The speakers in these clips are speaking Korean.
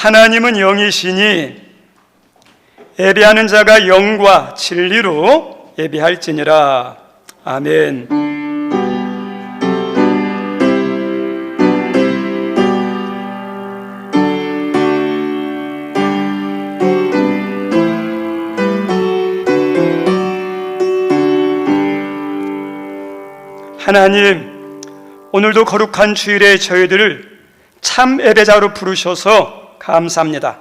하나님은 영이시니 예배하는 자가 영과 진리로 예배할지니라. 아멘. 하나님, 오늘도 거룩한 주일에 저희들을 참 예배자로 부르셔서 감사합니다.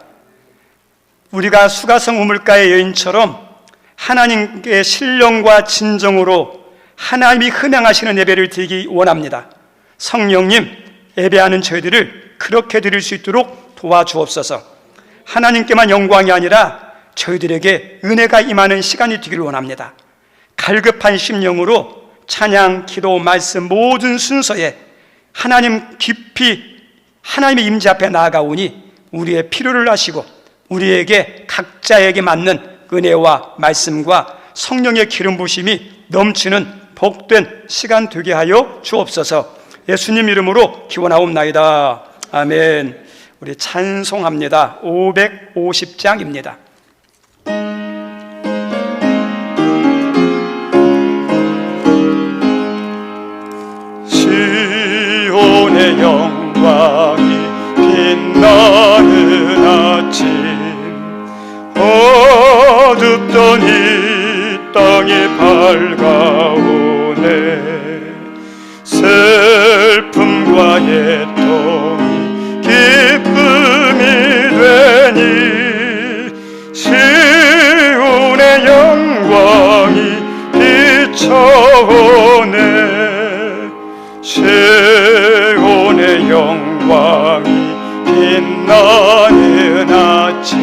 우리가 수가성 우물가의 여인처럼 하나님께 신령과 진정으로 하나님이 흔행하시는 예배를 드리기 원합니다. 성령님, 예배하는 저희들을 그렇게 드릴 수 있도록 도와주옵소서. 하나님께만 영광이 아니라 저희들에게 은혜가 임하는 시간이 되기를 원합니다. 갈급한 심령으로 찬양, 기도, 말씀 모든 순서에 하나님 깊이 하나님의 임재 앞에 나아가오니 우리의 필요를 아시고 우리에게 각자에게 맞는 은혜와 말씀과 성령의 기름 부심이 넘치는 복된 시간 되게 하여 주옵소서. 예수님 이름으로 기원하옵나이다. 아멘. 우리 찬송합니다. 550장입니다. 시온의 영광이 빛나는 아침, 어둡던 이 땅이 밝아오네. 슬픔과 애통이 기쁨이 되니 시온의 영광이 비춰오네. 시온의 영광이 빛나는 아침,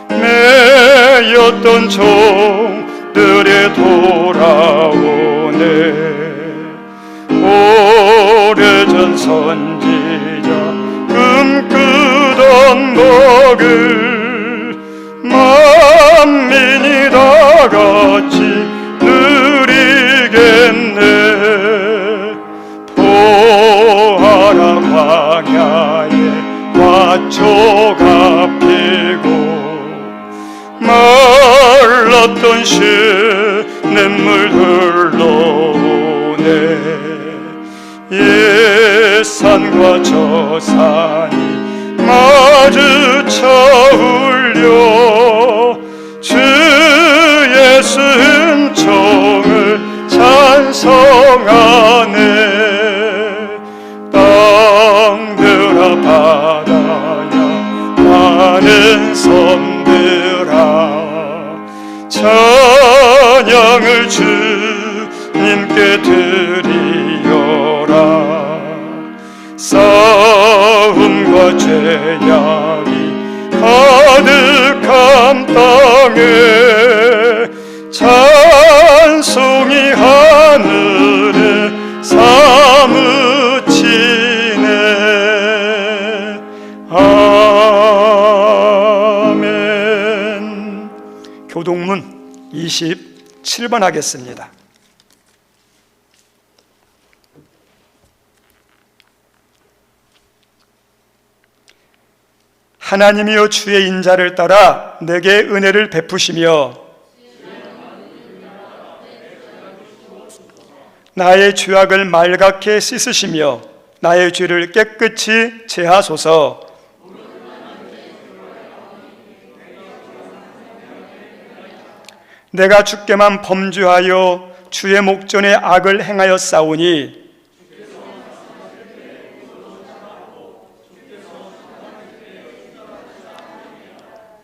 매였던 종들이 돌아오네. 오래전 선지자 꿈꾸던 복을 만민이 다 같이 누리겠네. 보아라 광야에 화초가 피고 말랐던 시냇물 흘러오네. 옛산과 저산이 마주쳐 울려 주 예수 은총을 찬송하네. 땅들아 바다야 많은 섬들아 찬양을 주님께 드리어라. 싸움과 죄악이 가득한 땅에 찬송이 하늘에 사무치네. 아멘. 교동문 27번 하겠습니다. 하나님이여 주의 인자를 따라 내게 은혜를 베푸시며 나의 죄악을 말갛게 씻으시며 나의 죄를 깨끗이 제하소서. 내가 주께만 범죄하여 주의 목전에 악을 행하였사오니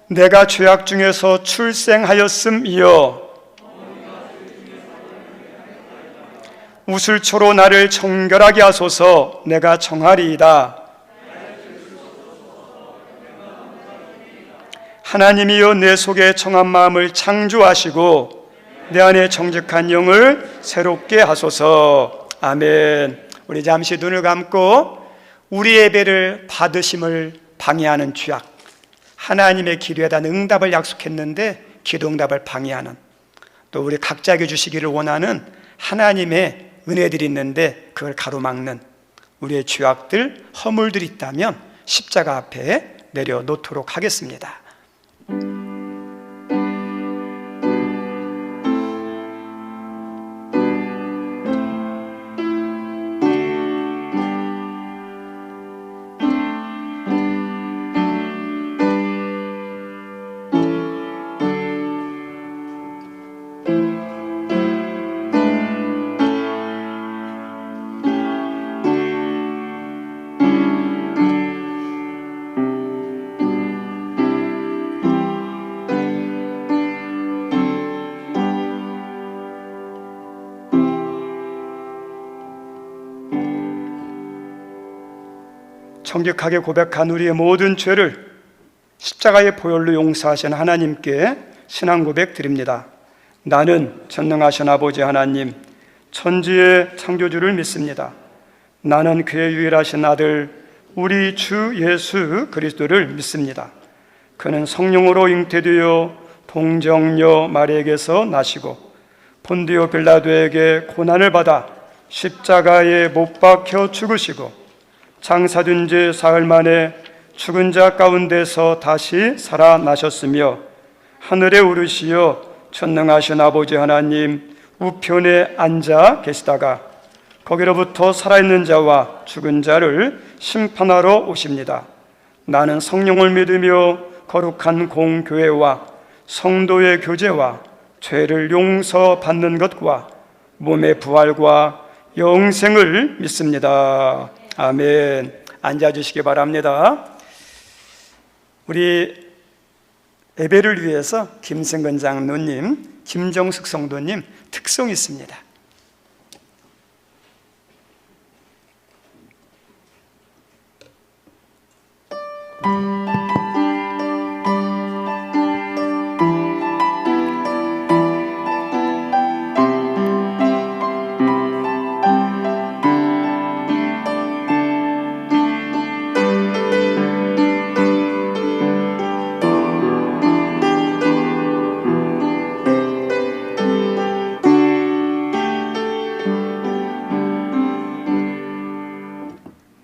내가 죄악 중에서 출생하였음이여 우슬초로 나를 정결하게 하소서. 내가 정하리이다. 하나님이여 내 속에 정한 마음을 창조하시고 내 안에 정직한 영을 새롭게 하소서. 아멘. 우리 잠시 눈을 감고 우리 예배를 받으심을 방해하는 죄악, 하나님의 기도에 대한 응답을 약속했는데 기도 응답을 방해하는, 또 우리 각자에게 주시기를 원하는 하나님의 은혜들이 있는데 그걸 가로막는 우리의 죄악들, 허물들이 있다면 십자가 앞에 내려놓도록 하겠습니다. 정직하게 고백한 우리의 모든 죄를 십자가의 보혈로 용서하신 하나님께 신앙 고백 드립니다. 나는 전능하신 아버지 하나님, 천지의 창조주를 믿습니다. 나는 그의 유일하신 아들 우리 주 예수 그리스도를 믿습니다. 그는 성령으로 잉태되어 동정녀 마리에게서 나시고 본디오 빌라도에게 고난을 받아 십자가에 못 박혀 죽으시고 장사된 지 사흘 만에 죽은 자 가운데서 다시 살아나셨으며 하늘에 오르시어 전능하신 아버지 하나님 우편에 앉아 계시다가 거기로부터 살아있는 자와 죽은 자를 심판하러 오십니다. 나는 성령을 믿으며 거룩한 공교회와 성도의 교제와 죄를 용서받는 것과 몸의 부활과 영생을 믿습니다. 아멘. 앉아주시기 바랍니다. 우리 예배를 위해서 김승근 장로님, 김정숙 성도님 특송이 있습니다.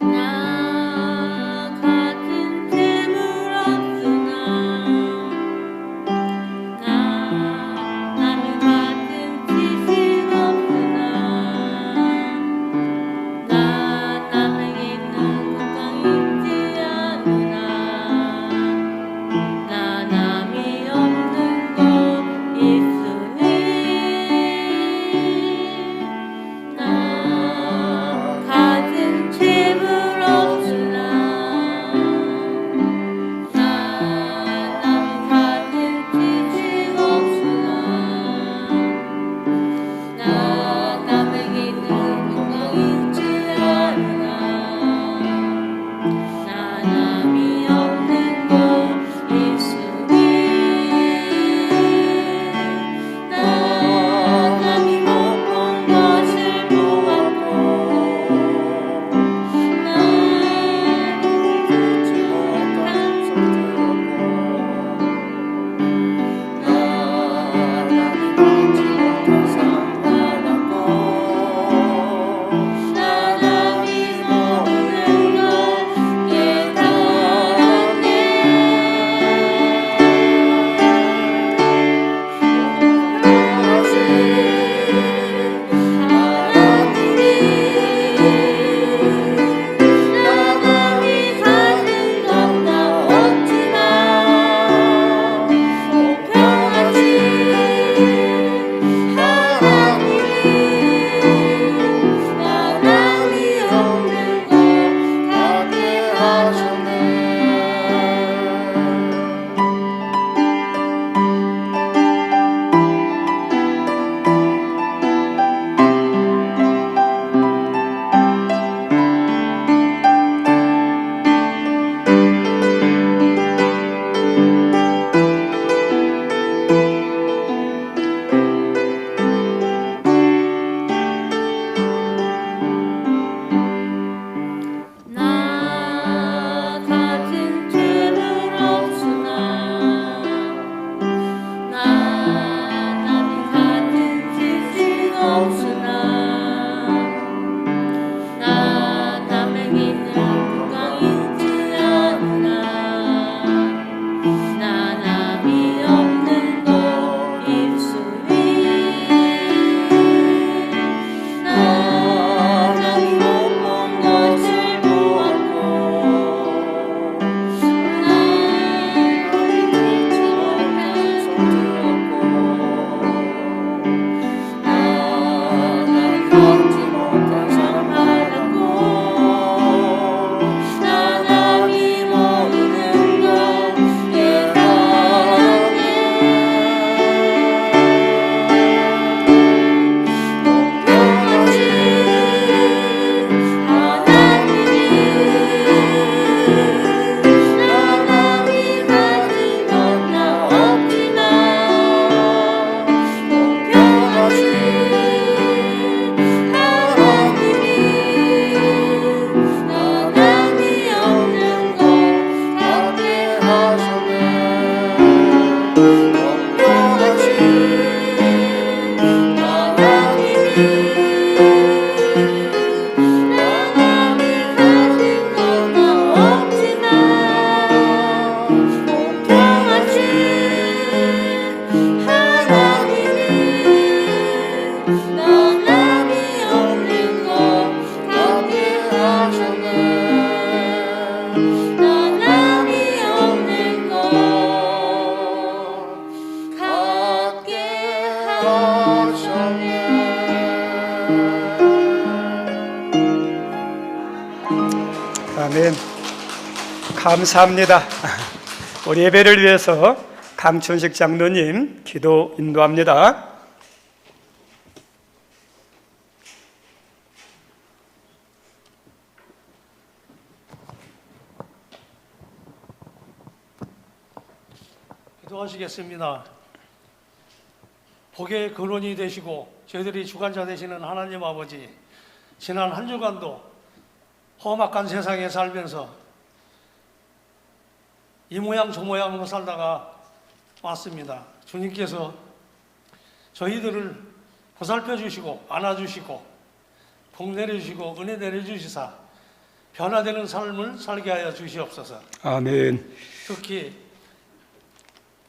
나 같은 틈을 아멘. 감사합니다. 우리 예배를 위해서 강춘식 장로님 기도 인도합니다. 기도하시겠습니다. 복의 근원이 되시고 저희들이 주관자 되시는 하나님 아버지, 지난 한 주간도 험악한 세상에 살면서 이 모양 저 모양으로 살다가 왔습니다. 주님께서 저희들을 보살펴 주시고 안아주시고 복 내려주시고 은혜 내려주시사 변화되는 삶을 살게 하여 주시옵소서. 아멘. 특히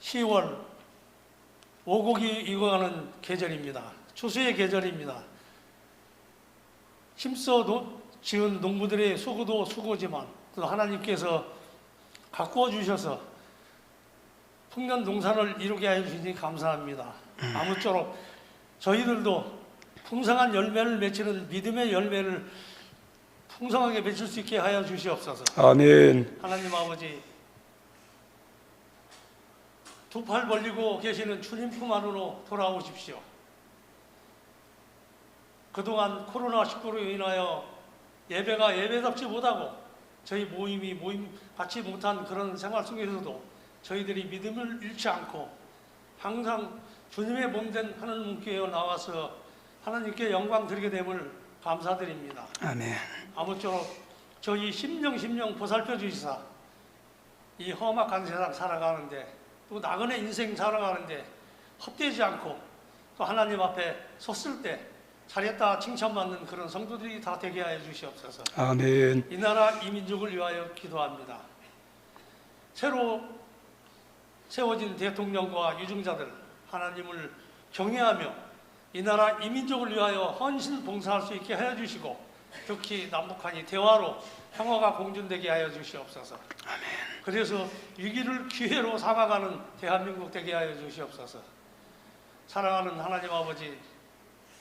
10월 오곡이 익어가는 계절입니다. 추수의 계절입니다. 힘써 지은 농부들의 수고도 수고지만 또 하나님께서 가꾸어 주셔서 풍년 농산을 이루게 하여 주시니 감사합니다. 아무쪼록 저희들도 풍성한 열매를 맺히는 믿음의 열매를 풍성하게 맺힐 수 있게 하여 주시옵소서. 아멘. 하나님 아버지, 두 팔 벌리고 계시는 주님 품 안으로 돌아오십시오. 그동안 코로나19로 인하여 예배가 예배답지 못하고 저희 모임 갖지 못한 그런 생활 속에서도 저희들이 믿음을 잃지 않고 항상 주님의 몸된 하나님께 나와서 하나님께 영광 드리게 됨을 감사드립니다. 아멘. 아무쪼록 저희 심령 보살펴 주시사 이 험악한 세상 살아가는데 또 나그네 인생 살아가는데 헛되지 않고 또 하나님 앞에 섰을 때 잘했다 칭찬받는 그런 성도들이 다 되게 하여 주시옵소서. 아멘. 이 나라 이 민족을 위하여 기도합니다. 새로 세워진 대통령과 유증자들 하나님을 경외하며 이 나라 이 민족을 위하여 헌신 봉사할 수 있게 하여 주시고 특히 남북한이 대화로 평화가 공존되게 하여 주시옵소서. 아멘. 그래서 위기를 기회로 삼아가는 대한민국 되게 하여 주시옵소서. 사랑하는 하나님 아버지,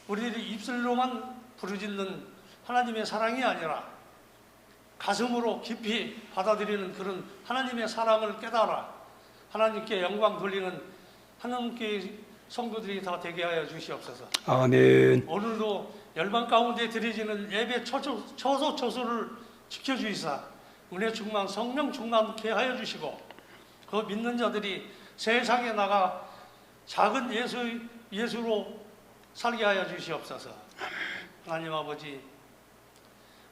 우리들이 입술로만 부르짖는 하나님의 사랑이 아니라 가슴으로 깊이 받아들이는 그런 하나님의 사랑을 깨달아 하나님께 영광 돌리는 하나님께 성도들이 다 되게 하여 주시옵소서. 아멘. 오늘도 열방 가운데 드려지는 예배 처소를 지켜주시사 은혜 충만 성령 충만케 하여 주시고 그 믿는 자들이 세상에 나가 작은 예수로 살게 하여 주시옵소서. 하나님 아버지,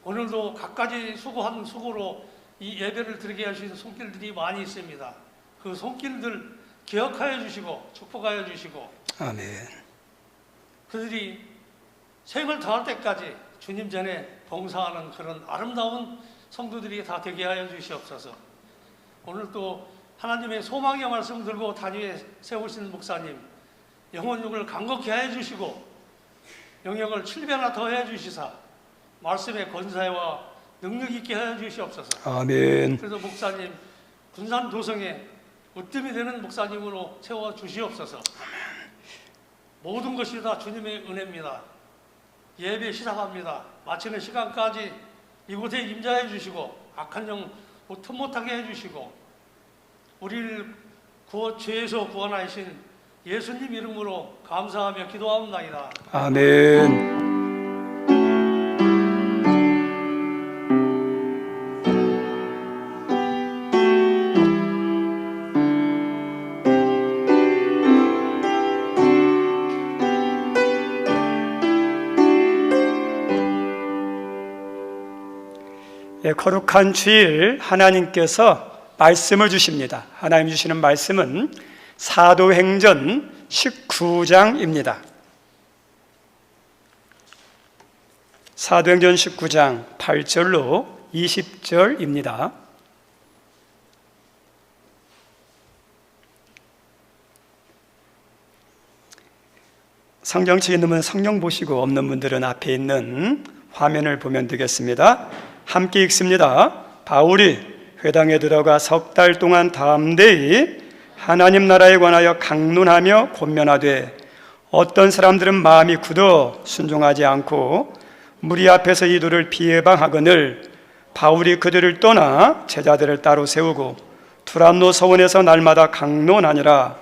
오늘도 갖가지 수고한 수고로 이 예배를 드리게 하신 손길들이 많이 있습니다. 그 손길들 기억하여 주시고 축복하여 주시고 아멘. 그들이 생을 다할 때까지 주님 전에 봉사하는 그런 아름다운 성도들이 다 되게 하여 주시옵소서. 오늘 또 하나님의 소망의 말씀 들고 단위에 세우신 목사님 영혼육을 간곡히 하여 주시고 영역을 7배나 더해 주시사 말씀의 권세와 능력 있게 하여 주시옵소서. 아멘. 그래서 목사님 군산 도성에 으뜸이 되는 목사님으로 세워 주시옵소서. 모든 것이 다 주님의 은혜입니다. 예배 시작합니다. 마치는 시간까지 이곳에 임자해 주시고 악한 영 틈 못하게 해주시고 우리를 죄에서 구원하신 예수님 이름으로 감사하며 기도하옵나이다. 아멘. 거룩한 주일 하나님께서 말씀을 주십니다. 하나님 주시는 말씀은 사도행전 19장입니다. 사도행전 19장 8절로 20절입니다. 성경책에 있는 분은 성경 보시고 없는 분들은 앞에 있는 화면을 보면 되겠습니다. 함께 읽습니다. 바울이 회당에 들어가 석 달 동안 담대히 하나님 나라에 관하여 강론하며 권면하되 어떤 사람들은 마음이 굳어 순종하지 않고 무리 앞에서 이들을 비해방하거늘 바울이 그들을 떠나 제자들을 따로 세우고 두란노 서원에서 날마다 강론하니라.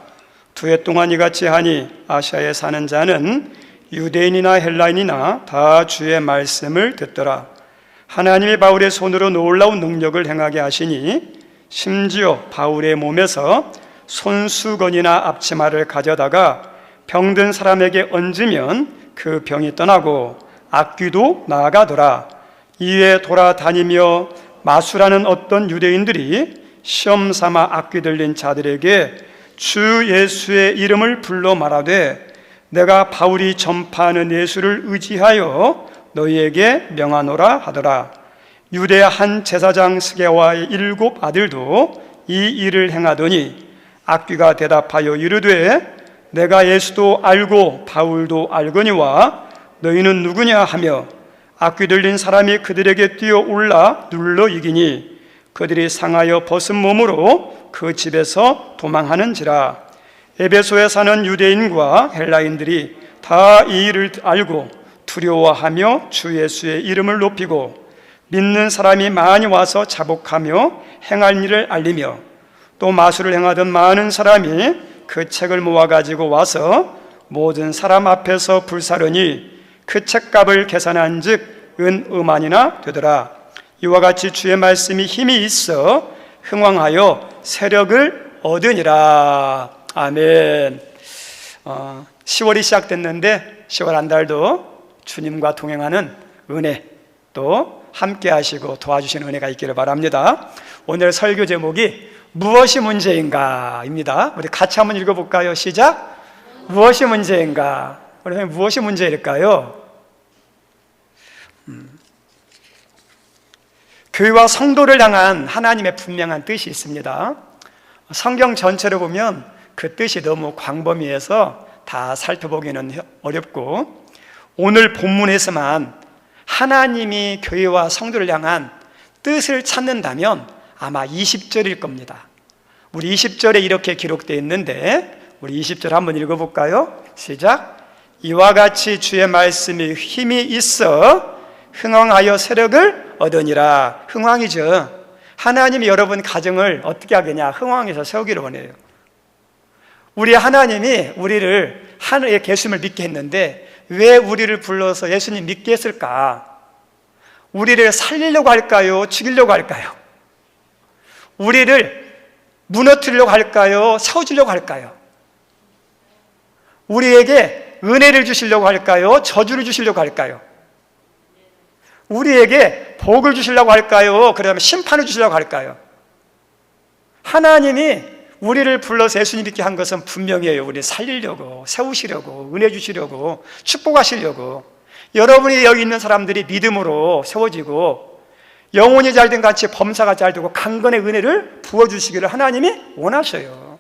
2해 동안 이같이 하니 아시아에 사는 자는 유대인이나 헬라인이나 다 주의 말씀을 듣더라. 하나님이 바울의 손으로 놀라운 능력을 행하게 하시니 심지어 바울의 몸에서 손수건이나 앞치마를 가져다가 병든 사람에게 얹으면 그 병이 떠나고 악귀도 나아가더라. 이에 돌아다니며 마수라는 어떤 유대인들이 시험 삼아 악귀 들린 자들에게 주 예수의 이름을 불러 말하되 내가 바울이 전파하는 예수를 의지하여 너희에게 명하노라 하더라. 유대 한 제사장 스게와의 7 아들도 이 일을 행하더니 악귀가 대답하여 이르되 내가 예수도 알고 바울도 알거니와 너희는 누구냐 하며 악귀 들린 사람이 그들에게 뛰어올라 눌러 이기니 그들이 상하여 벗은 몸으로 그 집에서 도망하는지라. 에베소에 사는 유대인과 헬라인들이 다 이 일을 알고 두려워하며 주 예수의 이름을 높이고 믿는 사람이 많이 와서 자복하며 행할 일을 알리며 또 마술을 행하던 많은 사람이 그 책을 모아가지고 와서 모든 사람 앞에서 불사르니 그 책값을 계산한 즉 은 5만이나 되더라. 이와 같이 주의 말씀이 힘이 있어 흥왕하여 세력을 얻으니라. 아멘. 10월이 시작됐는데 10월 한 달도 주님과 동행하는 은혜 또 함께 하시고 도와주시는 은혜가 있기를 바랍니다. 오늘 설교 제목이 무엇이 문제인가 입니다. 우리 같이 한번 읽어볼까요? 시작. 무엇이 문제인가? 우리 무엇이 문제일까요? 교회와 성도를 향한 하나님의 분명한 뜻이 있습니다. 성경 전체를 보면 그 뜻이 너무 광범위해서 다 살펴보기는 어렵고 오늘 본문에서만 하나님이 교회와 성도를 향한 뜻을 찾는다면 아마 20절일 겁니다. 우리 20절에 이렇게 기록되어 있는데 우리 20절 한번 읽어볼까요? 시작. 이와 같이 주의 말씀이 힘이 있어 흥왕하여 세력을 얻으니라. 흥왕이죠. 하나님이 여러분 가정을 어떻게 하겠냐? 흥왕해서 세우기를 원해요. 우리 하나님이 우리를 하늘의 예수님을 믿게 했는데 왜 우리를 불러서 예수님 믿게 했을까? 우리를 살리려고 할까요? 죽이려고 할까요? 우리를 무너뜨리려고 할까요? 세워주려고 할까요? 우리에게 은혜를 주시려고 할까요? 저주를 주시려고 할까요? 우리에게 복을 주시려고 할까요? 그다음에 심판을 주시려고 할까요? 하나님이 우리를 불러서 예수님 믿게 한 것은 분명해요. 우리 살리려고, 세우시려고, 은혜 주시려고, 축복하시려고. 여러분이 여기 있는 사람들이 믿음으로 세워지고 영혼이 잘된 같이 범사가 잘되고 강건의 은혜를 부어주시기를 하나님이 원하셔요.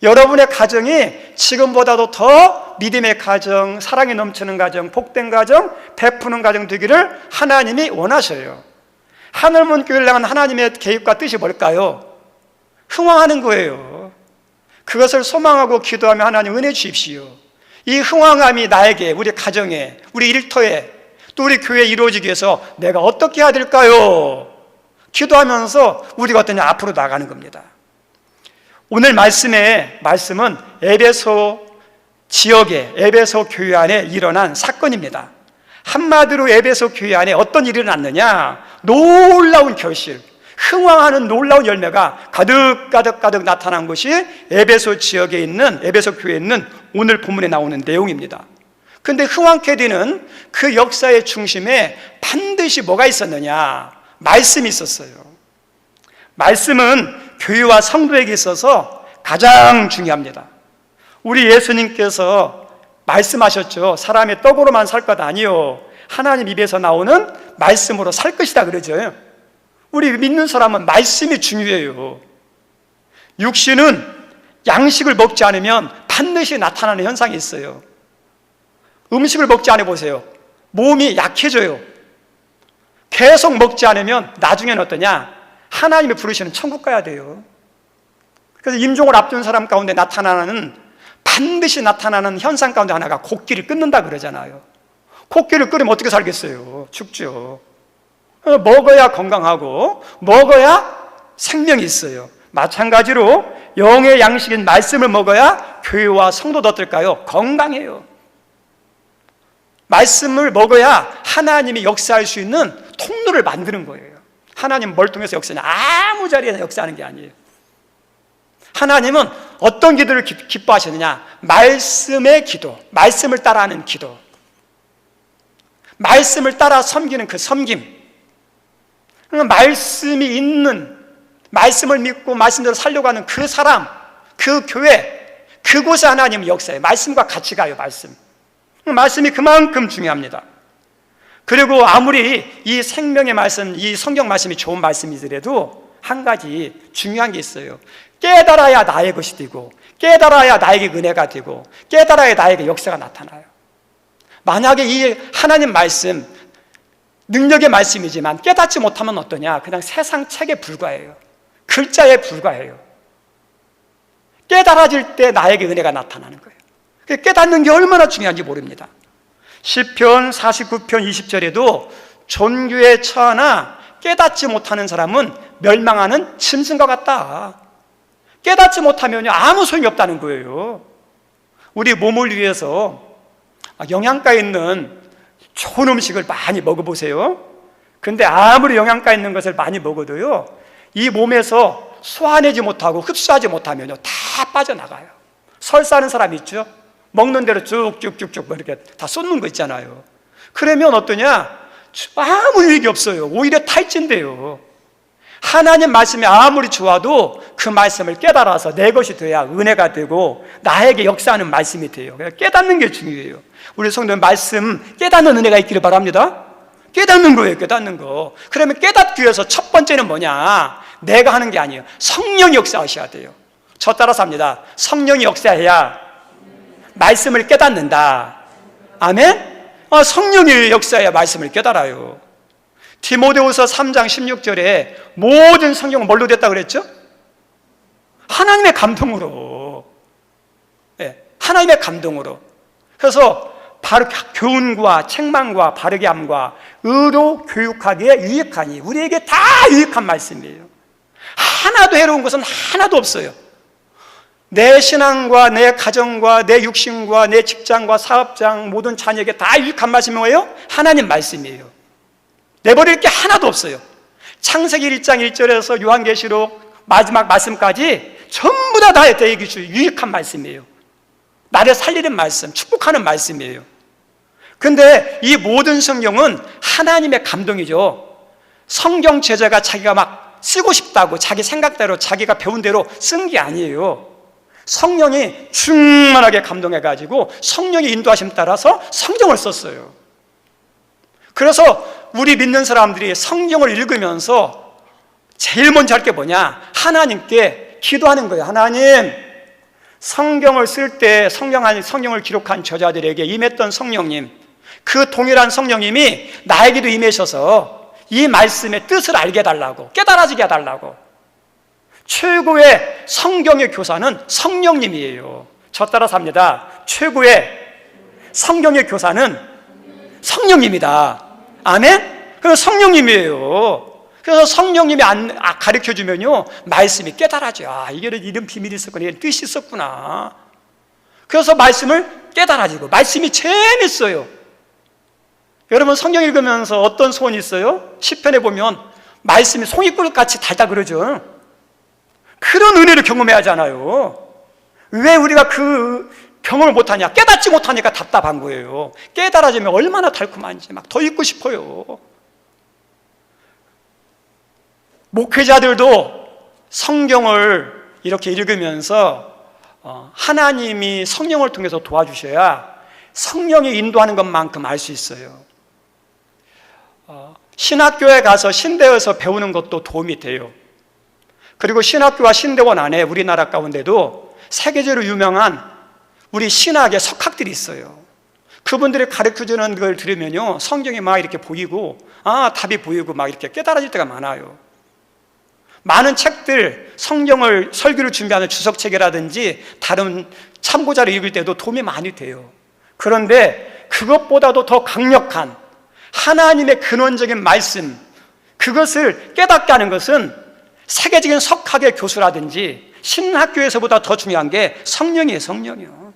여러분의 가정이 지금보다도 더 믿음의 가정, 사랑이 넘치는 가정, 복된 가정, 베푸는 가정 되기를 하나님이 원하셔요. 하늘문 교회를 향한 하나님의 계획과 뜻이 뭘까요? 흥왕하는 거예요. 그것을 소망하고 기도하며 하나님 은혜 주십시오. 이 흥왕함이 나에게, 우리 가정에, 우리 일터에, 또 우리 교회에 이루어지기 위해서 내가 어떻게 해야 될까요? 기도하면서 우리가 어떠냐 앞으로 나가는 겁니다. 오늘 말씀은 에베소 지역에, 에베소 교회 안에 일어난 사건입니다. 한마디로 에베소 교회 안에 어떤 일이 일어났느냐? 놀라운 결실, 흥왕하는 놀라운 열매가 가득 나타난 것이 에베소 지역에 있는, 에베소 교회에 있는 오늘 본문에 나오는 내용입니다. 그런데 흥왕케 되는 그 역사의 중심에 반드시 뭐가 있었느냐? 말씀이 있었어요. 말씀은 교회와 성도에게 있어서 가장 중요합니다. 우리 예수님께서 말씀하셨죠. 사람이 떡으로만 살 것 아니요 하나님 입에서 나오는 말씀으로 살 것이다 그러죠. 우리 믿는 사람은 말씀이 중요해요. 육신은 양식을 먹지 않으면 반드시 나타나는 현상이 있어요. 음식을 먹지 않아 보세요. 몸이 약해져요. 계속 먹지 않으면 나중에는 어떠냐? 하나님이 부르시는 천국 가야 돼요. 그래서 임종을 앞둔 사람 가운데 반드시 나타나는 현상 가운데 하나가 곡기를 끊는다 그러잖아요. 곡기를 끊으면 어떻게 살겠어요? 죽죠. 먹어야 건강하고 먹어야 생명이 있어요. 마찬가지로 영의 양식인 말씀을 먹어야 교회와 성도도 어떨까요? 건강해요. 말씀을 먹어야 하나님이 역사할 수 있는 통로를 만드는 거예요. 하나님 뭘 통해서 역사하냐? 아무 자리에서 역사하는 게 아니에요. 하나님은 어떤 기도를 기뻐하시느냐? 말씀의 기도, 말씀을 따라하는 기도, 말씀을 따라 섬기는 그 섬김. 말씀이 있는, 말씀을 믿고 말씀대로 살려고 하는 그 사람, 그 교회, 그곳에 하나님은 역사해요. 말씀과 같이 가요. 말씀이 그만큼 중요합니다. 그리고 아무리 이 생명의 말씀, 이 성경 말씀이 좋은 말씀이더라도 한 가지 중요한 게 있어요. 깨달아야 나의 것이 되고, 깨달아야 나에게 은혜가 되고, 깨달아야 나에게 역사가 나타나요. 만약에 이 하나님 말씀, 능력의 말씀이지만 깨닫지 못하면 어떠냐? 그냥 세상 책에 불과해요. 글자에 불과해요. 깨달아질 때 나에게 은혜가 나타나는 거예요. 깨닫는 게 얼마나 중요한지 모릅니다. 시편 49편 20절에도 존귀에 처하나 깨닫지 못하는 사람은 멸망하는 짐승과 같다. 깨닫지 못하면 아무 소용이 없다는 거예요. 우리 몸을 위해서 영양가 있는 좋은 음식을 많이 먹어보세요. 근데 아무리 영양가 있는 것을 많이 먹어도요, 이 몸에서 소화하지 못하고 흡수하지 못하면 다 빠져나가요. 설사하는 사람이 있죠. 먹는 대로 쭉쭉쭉쭉 이렇게 다 쏟는 거 있잖아요. 그러면 어떠냐? 아무 유익이 없어요. 오히려 탈진돼요. 하나님 말씀이 아무리 좋아도 그 말씀을 깨달아서 내 것이 돼야 은혜가 되고 나에게 역사하는 말씀이 돼요. 깨닫는 게 중요해요. 우리 성도는 말씀 깨닫는 은혜가 있기를 바랍니다. 깨닫는 거예요. 깨닫는 거. 그러면 깨닫기 위해서 첫 번째는 뭐냐? 내가 하는 게 아니에요. 성령이 역사하셔야 돼요. 저 따라서 합니다. 성령이 역사해야 말씀을 깨닫는다. 아멘? 성령이 역사해야 말씀을 깨달아요. 디모데후서 3장 16절에 모든 성경은 뭘로 됐다 그랬죠? 하나님의 감동으로. 네, 하나님의 감동으로. 그래서 바로 교훈과 책망과 바르게 함과 의로 교육하기에 유익하니, 우리에게 다 유익한 말씀이에요. 하나도 해로운 것은 하나도 없어요. 내 신앙과 내 가정과 내 육신과 내 직장과 사업장 모든 자녀에게 다 유익한 말씀이 뭐예요? 하나님 말씀이에요. 내버릴 게 하나도 없어요. 창세기 1장 1절에서 요한계시록 마지막 말씀까지 전부 다 나에게 유익한 말씀이에요. 나를 살리는 말씀, 축복하는 말씀이에요. 근데 이 모든 성경은 하나님의 감동이죠. 성경 제자가 자기가 막 쓰고 싶다고 자기 생각대로 자기가 배운 대로 쓴 게 아니에요. 성령이 충만하게 감동해가지고 성령의 인도하심 따라서 성경을 썼어요. 그래서 우리 믿는 사람들이 성경을 읽으면서 제일 먼저 할 게 뭐냐? 하나님께 기도하는 거예요. 하나님, 성경을 쓸 때 성경을 기록한 저자들에게 임했던 성령님, 그 동일한 성령님이 나에게도 임하셔서 이 말씀의 뜻을 알게 해달라고, 깨달아지게 해달라고. 최고의 성경의 교사는 성령님이에요. 저 따라서 합니다. 최고의 성경의 교사는 성령님이다. 아멘? 그래서 성령님이에요. 그래서 성령님이 가르쳐주면요, 말씀이 깨달아져. 이게 이런 비밀이 있었구나, 이런 뜻이 있었구나. 그래서 말씀을 깨달아지고, 말씀이 재밌어요. 여러분 성경 읽으면서 어떤 소원이 있어요? 시편에 보면 말씀이 송이꿀같이 달다 그러죠. 그런 은혜를 경험해야 하잖아요. 왜 우리가 그 경험을 못하냐? 깨닫지 못하니까 답답한 거예요. 깨달아지면 얼마나 달콤한지 막 더 읽고 싶어요. 목회자들도 성경을 이렇게 읽으면서 하나님이 성령을 통해서 도와주셔야 성령이 인도하는 것만큼 알 수 있어요. 신학교에 가서 신대에서 배우는 것도 도움이 돼요. 그리고 신학교와 신대원 안에 우리나라 가운데도 세계적으로 유명한 우리 신학의 석학들이 있어요. 그분들이 가르쳐주는 걸 들으면요, 성경이 막 이렇게 보이고, 답이 보이고 막 이렇게 깨달아질 때가 많아요. 많은 책들, 성경을 설교를 준비하는 주석책이라든지 다른 참고자를 읽을 때도 도움이 많이 돼요. 그런데 그것보다도 더 강력한 하나님의 근원적인 말씀, 그것을 깨닫게 하는 것은 세계적인 석학의 교수라든지 신학교에서보다 더 중요한 게 성령이에요. 성령이요.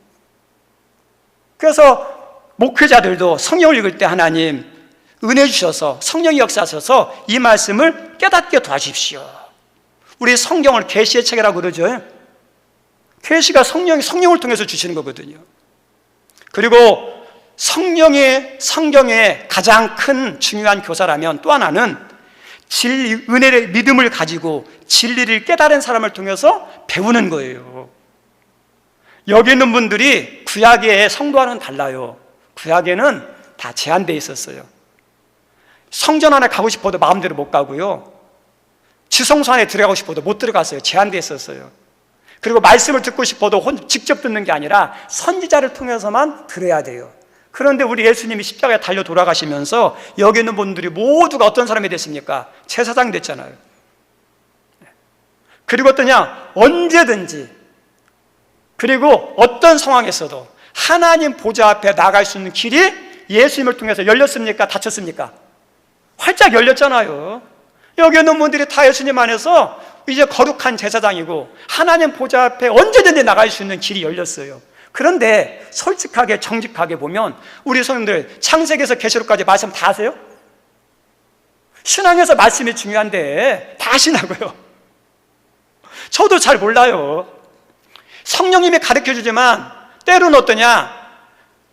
그래서 목회자들도 성령을 읽을 때 하나님 은혜 주셔서 성령이 역사하셔서 이 말씀을 깨닫게 도와주십시오. 우리 성경을 계시의 책이라고 그러죠. 계시가 성령을 통해서 주시는 거거든요. 그리고 성경의 가장 큰 중요한 교사라면 또 하나는 은혜의 믿음을 가지고 진리를 깨달은 사람을 통해서 배우는 거예요. 여기 있는 분들이 구약의 성도와는 달라요. 구약에는 다 제한되어 있었어요. 성전 안에 가고 싶어도 마음대로 못 가고요, 지성소 안에 들어가고 싶어도 못 들어갔어요. 제한되어 있었어요. 그리고 말씀을 듣고 싶어도 직접 듣는 게 아니라 선지자를 통해서만 들어야 돼요. 그런데 우리 예수님이 십자가에 달려 돌아가시면서 여기 있는 분들이 모두가 어떤 사람이 됐습니까? 제사장이 됐잖아요. 그리고 어떠냐? 언제든지, 그리고 어떤 상황에서도 하나님 보좌 앞에 나갈 수 있는 길이 예수님을 통해서 열렸습니까? 닫혔습니까? 활짝 열렸잖아요. 여기 있는 분들이 다 예수님 안에서 이제 거룩한 제사장이고 하나님 보좌 앞에 언제든지 나갈 수 있는 길이 열렸어요. 그런데 솔직하게 정직하게 보면 우리 성도들 창세기에서 계시록까지 말씀 다 아세요? 신앙에서 말씀이 중요한데 다 아시나고요? 저도 잘 몰라요. 성령님이 가르쳐주지만 때로는 어떠냐?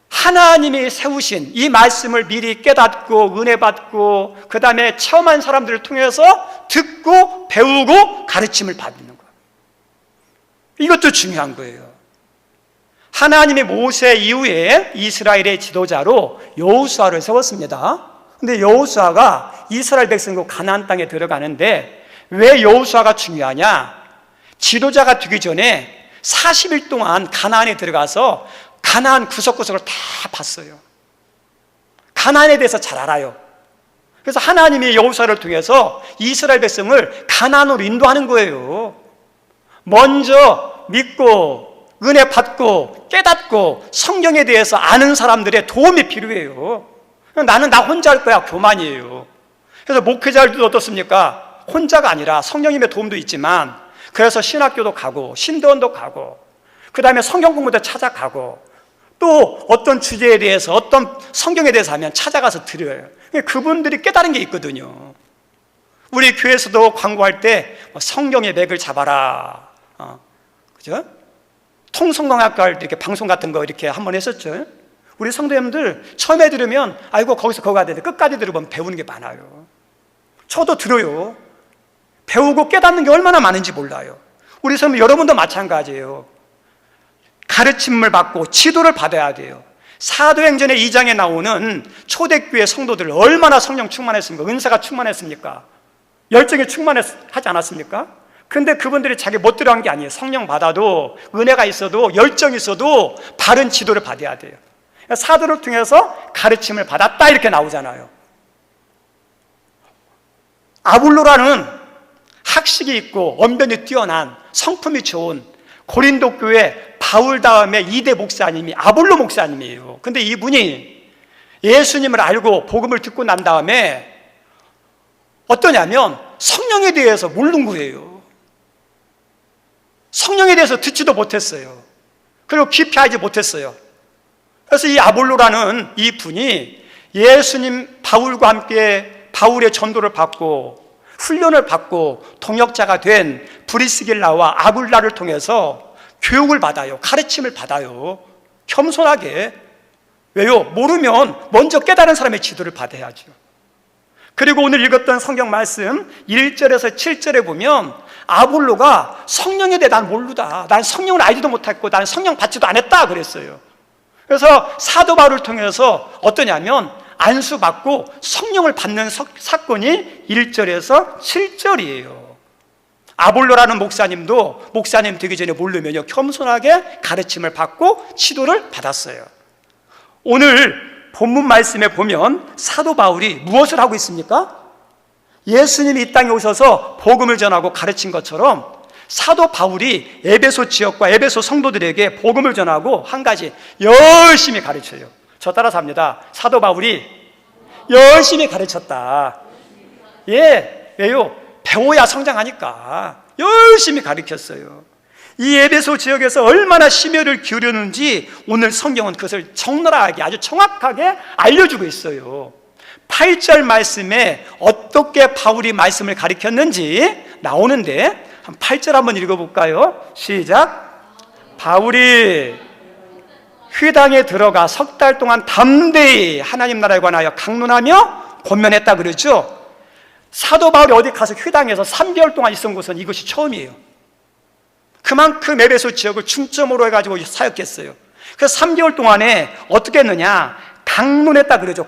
하나님이 세우신 이 말씀을 미리 깨닫고 은혜 받고 그 다음에 체험한 사람들을 통해서 듣고 배우고 가르침을 받는 거예요. 이것도 중요한 거예요. 하나님이 모세 이후에 이스라엘의 지도자로 여호수아를 세웠습니다. 근데 여호수아가 이스라엘 백성과 가나안 땅에 들어가는데 왜 여호수아가 중요하냐? 지도자가 되기 전에 40일 동안 가나안에 들어가서 가나안 구석구석을 다 봤어요. 가나안에 대해서 잘 알아요. 그래서 하나님이 여호수아를 통해서 이스라엘 백성을 가나안으로 인도하는 거예요. 먼저 믿고 은혜 받고 깨닫고 성경에 대해서 아는 사람들의 도움이 필요해요. 나는 나 혼자 할 거야, 교만이에요. 그래서 목회자들도 어떻습니까? 혼자가 아니라 성령님의 도움도 있지만, 그래서 신학교도 가고 신대원도 가고 그 다음에 성경 공부도 찾아가고 또 어떤 주제에 대해서 어떤 성경에 대해서 하면 찾아가서 들어요. 그분들이 깨달은 게 있거든요. 우리 교회에서도 광고할 때 성경의 맥을 잡아라, 그죠? 통성경학과 할 때 이렇게 방송 같은 거 이렇게 한번 했었죠. 우리 성도님들 처음에 들으면 아이고 거기서 거기 가야 되는데 끝까지 들으면 배우는 게 많아요. 저도 들어요. 배우고 깨닫는 게 얼마나 많은지 몰라요. 우리 성도 여러분도 마찬가지예요. 가르침을 받고 지도를 받아야 돼요. 사도행전의 2장에 나오는 초대교회 성도들 얼마나 성령 충만했습니까? 은사가 충만했습니까? 열정이 충만하지 않았습니까? 근데 그분들이 자기 멋대로 한 게 아니에요. 성령 받아도 은혜가 있어도 열정이 있어도 바른 지도를 받아야 돼요. 사도를 통해서 가르침을 받았다 이렇게 나오잖아요. 아볼로라는 학식이 있고 언변이 뛰어난 성품이 좋은 고린도 교회 바울 다음에 2대 목사님이 아볼로 목사님이에요. 근데 이분이 예수님을 알고 복음을 듣고 난 다음에 어떠냐면 성령에 대해서 모르는 거예요. 성령에 대해서 듣지도 못했어요. 그리고 깊이 알지 못했어요. 그래서 이 아볼로라는 이 분이 예수님 바울과 함께 바울의 전도를 받고 훈련을 받고 동역자가 된 브리스길라와 아굴라를 통해서 교육을 받아요. 가르침을 받아요. 겸손하게. 왜요? 모르면 먼저 깨달은 사람의 지도를 받아야죠. 그리고 오늘 읽었던 성경 말씀 1절에서 7절에 보면 아볼로가 성령에 대해 난 모르다, 난 성령을 알지도 못했고 난 성령 받지도 않았다 그랬어요. 그래서 사도 바울을 통해서 어떠냐면 안수받고 성령을 받는 사건이 1절에서 7절이에요. 아볼로라는 목사님도 목사님 되기 전에 모르면요, 겸손하게 가르침을 받고 지도를 받았어요. 오늘 본문 말씀에 보면 사도 바울이 무엇을 하고 있습니까? 예수님이 이 땅에 오셔서 복음을 전하고 가르친 것처럼 사도 바울이 에베소 지역과 에베소 성도들에게 복음을 전하고 한 가지 열심히 가르쳐요. 저 따라서 합니다. 사도 바울이 열심히 가르쳤다. 예, 왜요? 배워야 성장하니까 열심히 가르쳤어요. 이 에베소 지역에서 얼마나 심혈을 기울였는지 오늘 성경은 그것을 적나라하게 아주 정확하게 알려주고 있어요. 8절 말씀에 어떻게 바울이 말씀을 가르쳤는지 나오는데 한 8절 한번 읽어볼까요? 시작. 바울이 회당에 들어가 석 달 동안 담대히 하나님 나라에 관하여 강론하며 권면했다 그러죠. 사도 바울이 어디 가서 회당에서 3개월 동안 있은 곳은 이것이 처음이에요. 그만큼 에베소 지역을 중점으로 해가지고 사역했어요. 그래서 3개월 동안에 어떻게 했느냐, 강론했다 그러죠.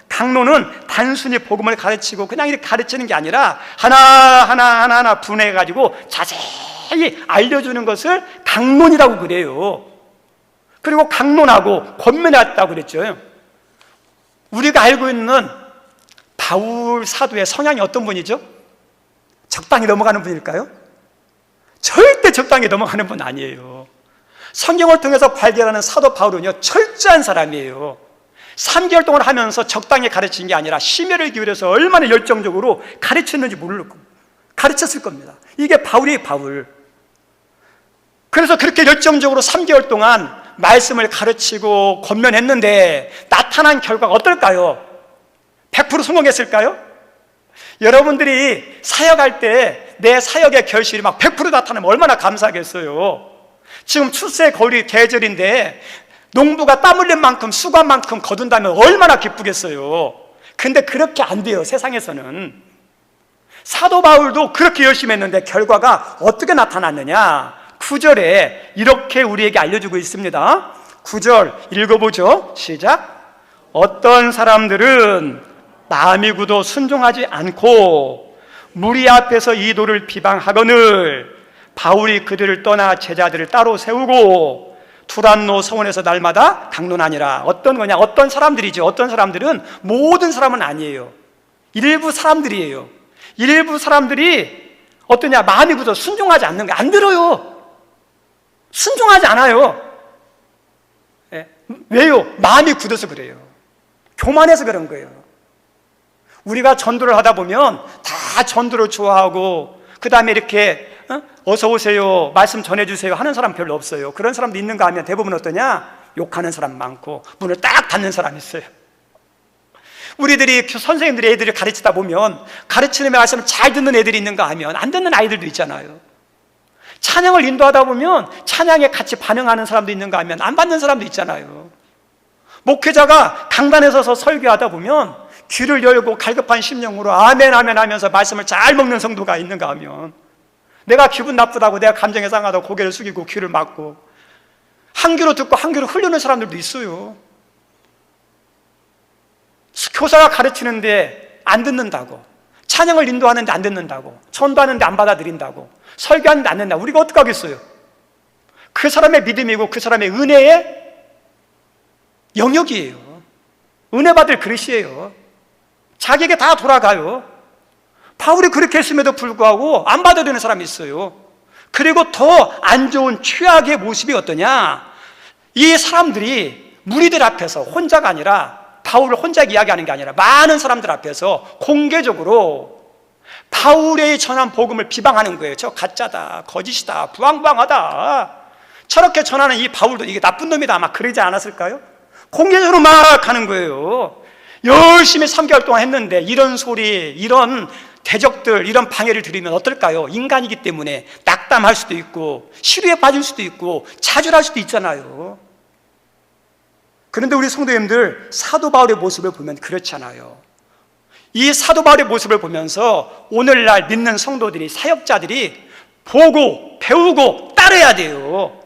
강론은 단순히 복음을 가르치고 그냥 이렇게 가르치는 게 아니라 하나하나 분해해가지고 자세히 알려주는 것을 강론이라고 그래요. 그리고 강론하고 권면했다고 그랬죠. 우리가 알고 있는 바울 사도의 성향이 어떤 분이죠? 적당히 넘어가는 분일까요? 절대 적당히 넘어가는 분 아니에요. 성경을 통해서 발견하는 사도 바울은요, 철저한 사람이에요. 3개월 동안 하면서 적당히 가르친 게 아니라 심혈을 기울여서 얼마나 열정적으로 가르쳤는지 모르고 가르쳤을 겁니다. 이게 바울이에요, 바울. 그래서 그렇게 열정적으로 3개월 동안 말씀을 가르치고 권면했는데 나타난 결과가 어떨까요? 100% 성공했을까요? 여러분들이 사역할 때 내 사역의 결실이 막 100% 나타나면 얼마나 감사하겠어요. 지금 출세 거리 계절인데 농부가 땀 흘린 만큼 수고한 만큼 거둔다면 얼마나 기쁘겠어요. 근데 그렇게 안 돼요, 세상에서는. 사도 바울도 그렇게 열심히 했는데 결과가 어떻게 나타났느냐, 9절에 이렇게 우리에게 알려주고 있습니다. 9절 읽어보죠. 시작. 어떤 사람들은 마음이 굳어 순종하지 않고 무리 앞에서 이도를 비방하거늘 바울이 그들을 떠나 제자들을 따로 세우고 투란노 서원에서 날마다 강론하니라. 어떤 거냐, 어떤 사람들이죠. 어떤 사람들은 모든 사람은 아니에요. 일부 사람들이에요. 일부 사람들이 어떠냐, 마음이 굳어 순종하지 않는 거, 안 들어요. 순종하지 않아요. 예. 왜요? 마음이 굳어서 그래요. 교만해서 그런 거예요. 우리가 전도를 하다 보면 다 전도를 좋아하고 그 다음에 이렇게 어서 오세요, 말씀 전해주세요 하는 사람 별로 없어요. 그런 사람도 있는가 하면 대부분 어떠냐, 욕하는 사람 많고 문을 딱 닫는 사람 있어요. 우리들이 선생님들이 애들을 가르치다 보면 가르치는 말씀을 잘 듣는 애들이 있는가 하면 안 듣는 아이들도 있잖아요. 찬양을 인도하다 보면 찬양에 같이 반응하는 사람도 있는가 하면 안 받는 사람도 있잖아요. 목회자가 강단에 서서 설교하다 보면 귀를 열고 갈급한 심령으로 아멘 아멘 하면서 말씀을 잘 먹는 성도가 있는가 하면 내가 기분 나쁘다고, 내가 감정에 상하다고 고개를 숙이고 귀를 막고 한 귀로 듣고 한 귀로 흐르는 사람들도 있어요. 교사가 가르치는데 안 듣는다고, 찬양을 인도하는데 안 듣는다고, 전도하는데 안 받아들인다고, 설교하는데 안 듣는다고, 우리가 어떻게 하겠어요? 그 사람의 믿음이고 그 사람의 은혜의 영역이에요. 은혜 받을 그릇이에요. 자기에게 다 돌아가요. 바울이 그렇게 했음에도 불구하고 안 받아들이는 사람이 있어요. 그리고 더 안 좋은 최악의 모습이 어떠냐, 이 사람들이 무리들 앞에서 혼자가 아니라, 바울을 혼자 이야기하는 게 아니라 많은 사람들 앞에서 공개적으로 바울의 전한 복음을 비방하는 거예요. 저 가짜다, 거짓이다, 부황부황하다. 저렇게 전하는 이 바울도 이게 나쁜 놈이다, 아마 그러지 않았을까요? 공개적으로 막 하는 거예요. 열심히 3개월 동안 했는데 이런 소리, 이런 대적들, 이런 방해를 들으면 어떨까요? 인간이기 때문에 낙담할 수도 있고 시류에 빠질 수도 있고 자줄할 수도 있잖아요. 그런데 우리 성도님들, 사도 바울의 모습을 보면 그렇지 않아요. 이 사도 바울의 모습을 보면서 오늘날 믿는 성도들이, 사역자들이 보고 배우고 따라야 돼요.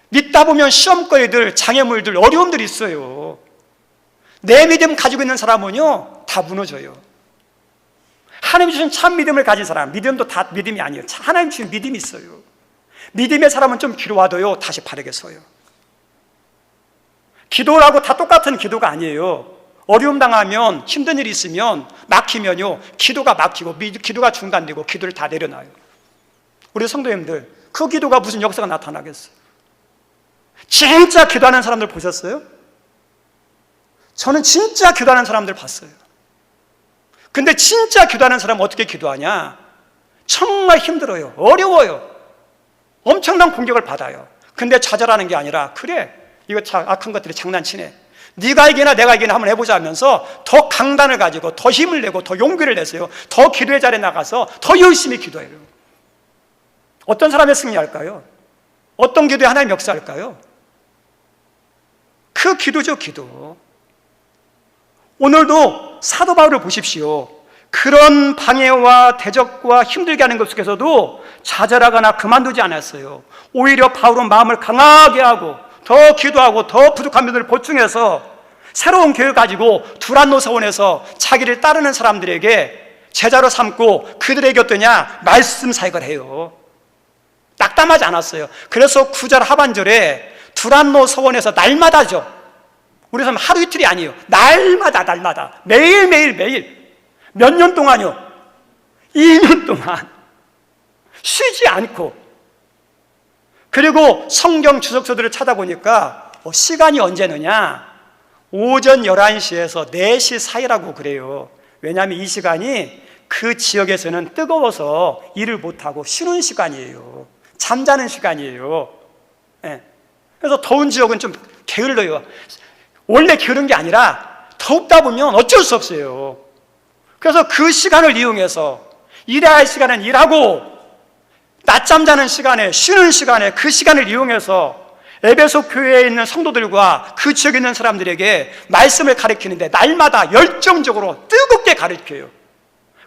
믿다 보면 시험거리들, 장애물들, 어려움들이 있어요. 내 믿음 가지고 있는 사람은요 다 무너져요. 하나님 주신 참 믿음을 가진 사람, 믿음도 다 믿음이 아니에요. 하나님 주신 믿음이 있어요. 믿음의 사람은 좀 기도하도요 다시 바르게 서요. 기도라고 다 똑같은 기도가 아니에요. 어려움 당하면, 힘든 일이 있으면, 막히면요 기도가 막히고 기도가 중단되고 기도를 다 내려놔요. 우리 성도님들, 그 기도가 무슨 역사가 나타나겠어요? 진짜 기도하는 사람들 보셨어요? 저는 진짜 기도하는 사람들 봤어요. 근데 진짜 기도하는 사람은 어떻게 기도하냐? 정말 힘들어요. 어려워요. 엄청난 공격을 받아요. 근데 좌절하는 게 아니라, 그래, 이거 악한 것들이 장난치네, 네가 이기나 내가 이기나 한번 해보자 하면서 더 강단을 가지고 더 힘을 내고 더 용기를 내세요. 더 기도의 자리에 나가서 더 열심히 기도해요. 어떤 사람의 승리할까요? 어떤 기도에 하나님 역사할까요? 그 기도죠, 기도. 오늘도 사도 바울을 보십시오. 그런 방해와 대적과 힘들게 하는 것 속에서도 좌절하거나 그만두지 않았어요. 오히려 바울은 마음을 강하게 하고 더 기도하고 더 부족한 면을 보충해서 새로운 계획을 가지고 두란노 서원에서 자기를 따르는 사람들에게 제자로 삼고 그들에게 어떠냐? 말씀 사역을 해요. 낙담하지 않았어요. 그래서 9절 하반절에 두란노 서원에서 날마다죠. 우리 사람 하루 이틀이 아니에요. 날마다 매일 몇 년 동안요? 2년 동안 쉬지 않고. 그리고 성경 주석서들을 찾아보니까 시간이 언제느냐? 오전 11시에서 4시 사이라고 그래요. 왜냐하면 이 시간이 그 지역에서는 뜨거워서 일을 못하고 쉬는 시간이에요. 잠자는 시간이에요. 네. 그래서 더운 지역은 좀 게을러요. 원래 게으른 게 아니라 덥다 보면 어쩔 수 없어요. 그래서 그 시간을 이용해서 일해야 할 시간은 일하고 낮잠 자는 시간에, 쉬는 시간에 그 시간을 이용해서 에베소 교회에 있는 성도들과 그 지역에 있는 사람들에게 말씀을 가르치는데 날마다 열정적으로 뜨겁게 가르쳐요.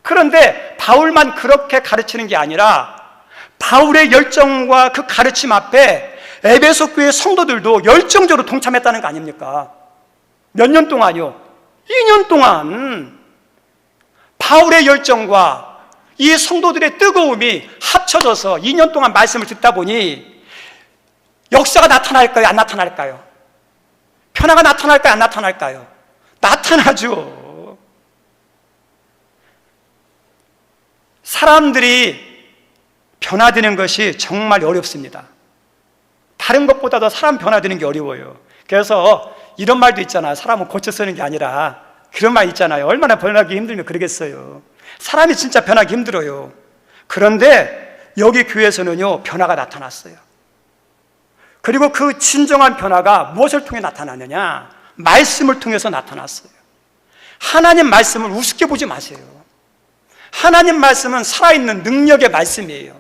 그런데 바울만 그렇게 가르치는 게 아니라 바울의 열정과 그 가르침 앞에 에베소 교회 성도들도 열정적으로 동참했다는 거 아닙니까? 몇 년 동안요? 2년 동안 바울의 열정과 이 성도들의 뜨거움이 합쳐져서 2년 동안 말씀을 듣다 보니 역사가 나타날까요? 안 나타날까요? 변화가 나타날까요? 안 나타날까요? 나타나죠. 사람들이 변화되는 것이 정말 어렵습니다. 다른 것보다도 사람 변화되는 게 어려워요. 그래서 이런 말도 있잖아요. 사람은 고쳐 쓰는 게 아니라, 그런 말 있잖아요. 얼마나 변하기 힘들면 그러겠어요. 사람이 진짜 변하기 힘들어요. 그런데 여기 교회에서는요 변화가 나타났어요. 그리고 그 진정한 변화가 무엇을 통해 나타나느냐? 말씀을 통해서 나타났어요. 하나님 말씀을 우습게 보지 마세요. 하나님 말씀은 살아있는 능력의 말씀이에요.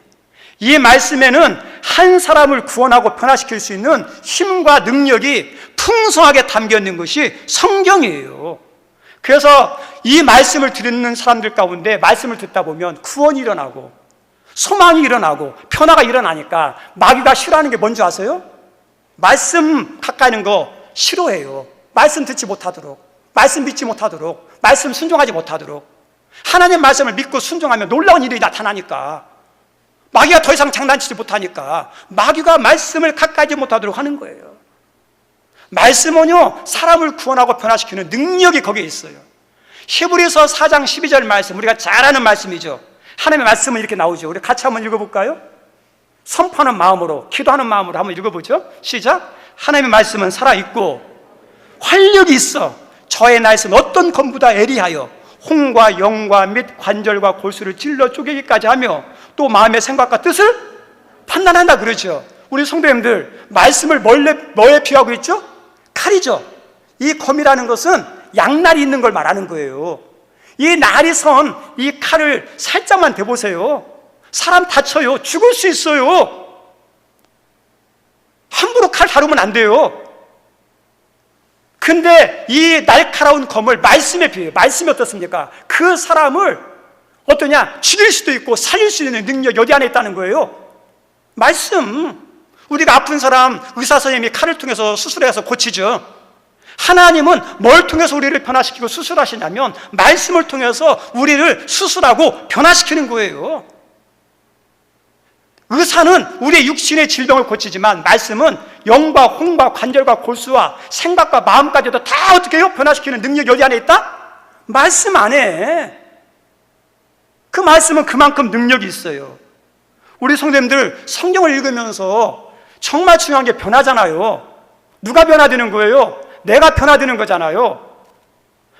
이 말씀에는 한 사람을 구원하고 변화시킬 수 있는 힘과 능력이 풍성하게 담겨 있는 것이 성경이에요. 그래서 이 말씀을 듣는 사람들 가운데 말씀을 듣다 보면 구원이 일어나고 소망이 일어나고 변화가 일어나니까 마귀가 싫어하는 게 뭔지 아세요? 말씀 가까이 있는 거 싫어해요. 말씀 듣지 못하도록, 말씀 믿지 못하도록, 말씀 순종하지 못하도록. 하나님 말씀을 믿고 순종하면 놀라운 일이 나타나니까, 마귀가 더 이상 장난치지 못하니까 마귀가 말씀을 가까이 하지 못하도록 하는 거예요. 말씀은요 사람을 구원하고 변화시키는 능력이 거기에 있어요. 히브리서 4장 12절 말씀, 우리가 잘 아는 말씀이죠. 하나님의 말씀은 이렇게 나오죠. 우리 같이 한번 읽어볼까요? 선포하는 마음으로, 기도하는 마음으로 한번 읽어보죠. 시작. 하나님의 말씀은 살아있고 활력이 있어 저의 날선 어떤 검보다 예리하여 홍과 영과 및 관절과 골수를 찔러 쪼개기까지 하며 또 마음의 생각과 뜻을 판단한다 그러죠. 우리 성도님들, 말씀을 뭐에 비유하고 있죠? 칼이죠. 이 검이라는 것은 양날이 있는 걸 말하는 거예요. 이 날이 선 이 칼을 살짝만 대보세요. 사람 다쳐요. 죽을 수 있어요. 함부로 칼 다루면 안 돼요. 근데 이 날카로운 검을 말씀에 비해요. 말씀이 어떻습니까? 그 사람을 어떠냐? 죽일 수도 있고 살릴 수 있는 능력이 어디 안에 있다는 거예요? 말씀. 우리가 아픈 사람 의사 선생님이 칼을 통해서 수술해서 고치죠. 하나님은 뭘 통해서 우리를 변화시키고 수술하시냐면 말씀을 통해서 우리를 수술하고 변화시키는 거예요. 의사는 우리의 육신의 질병을 고치지만 말씀은 영과 홍과 관절과 골수와 생각과 마음까지도 다 어떻게 해요? 변화시키는 능력이 어디 안에 있다? 말씀 안에. 그 말씀은 그만큼 능력이 있어요. 우리 성도님들 성경을 읽으면서 정말 중요한 게 변화잖아요. 누가 변화되는 거예요? 내가 변화되는 거잖아요.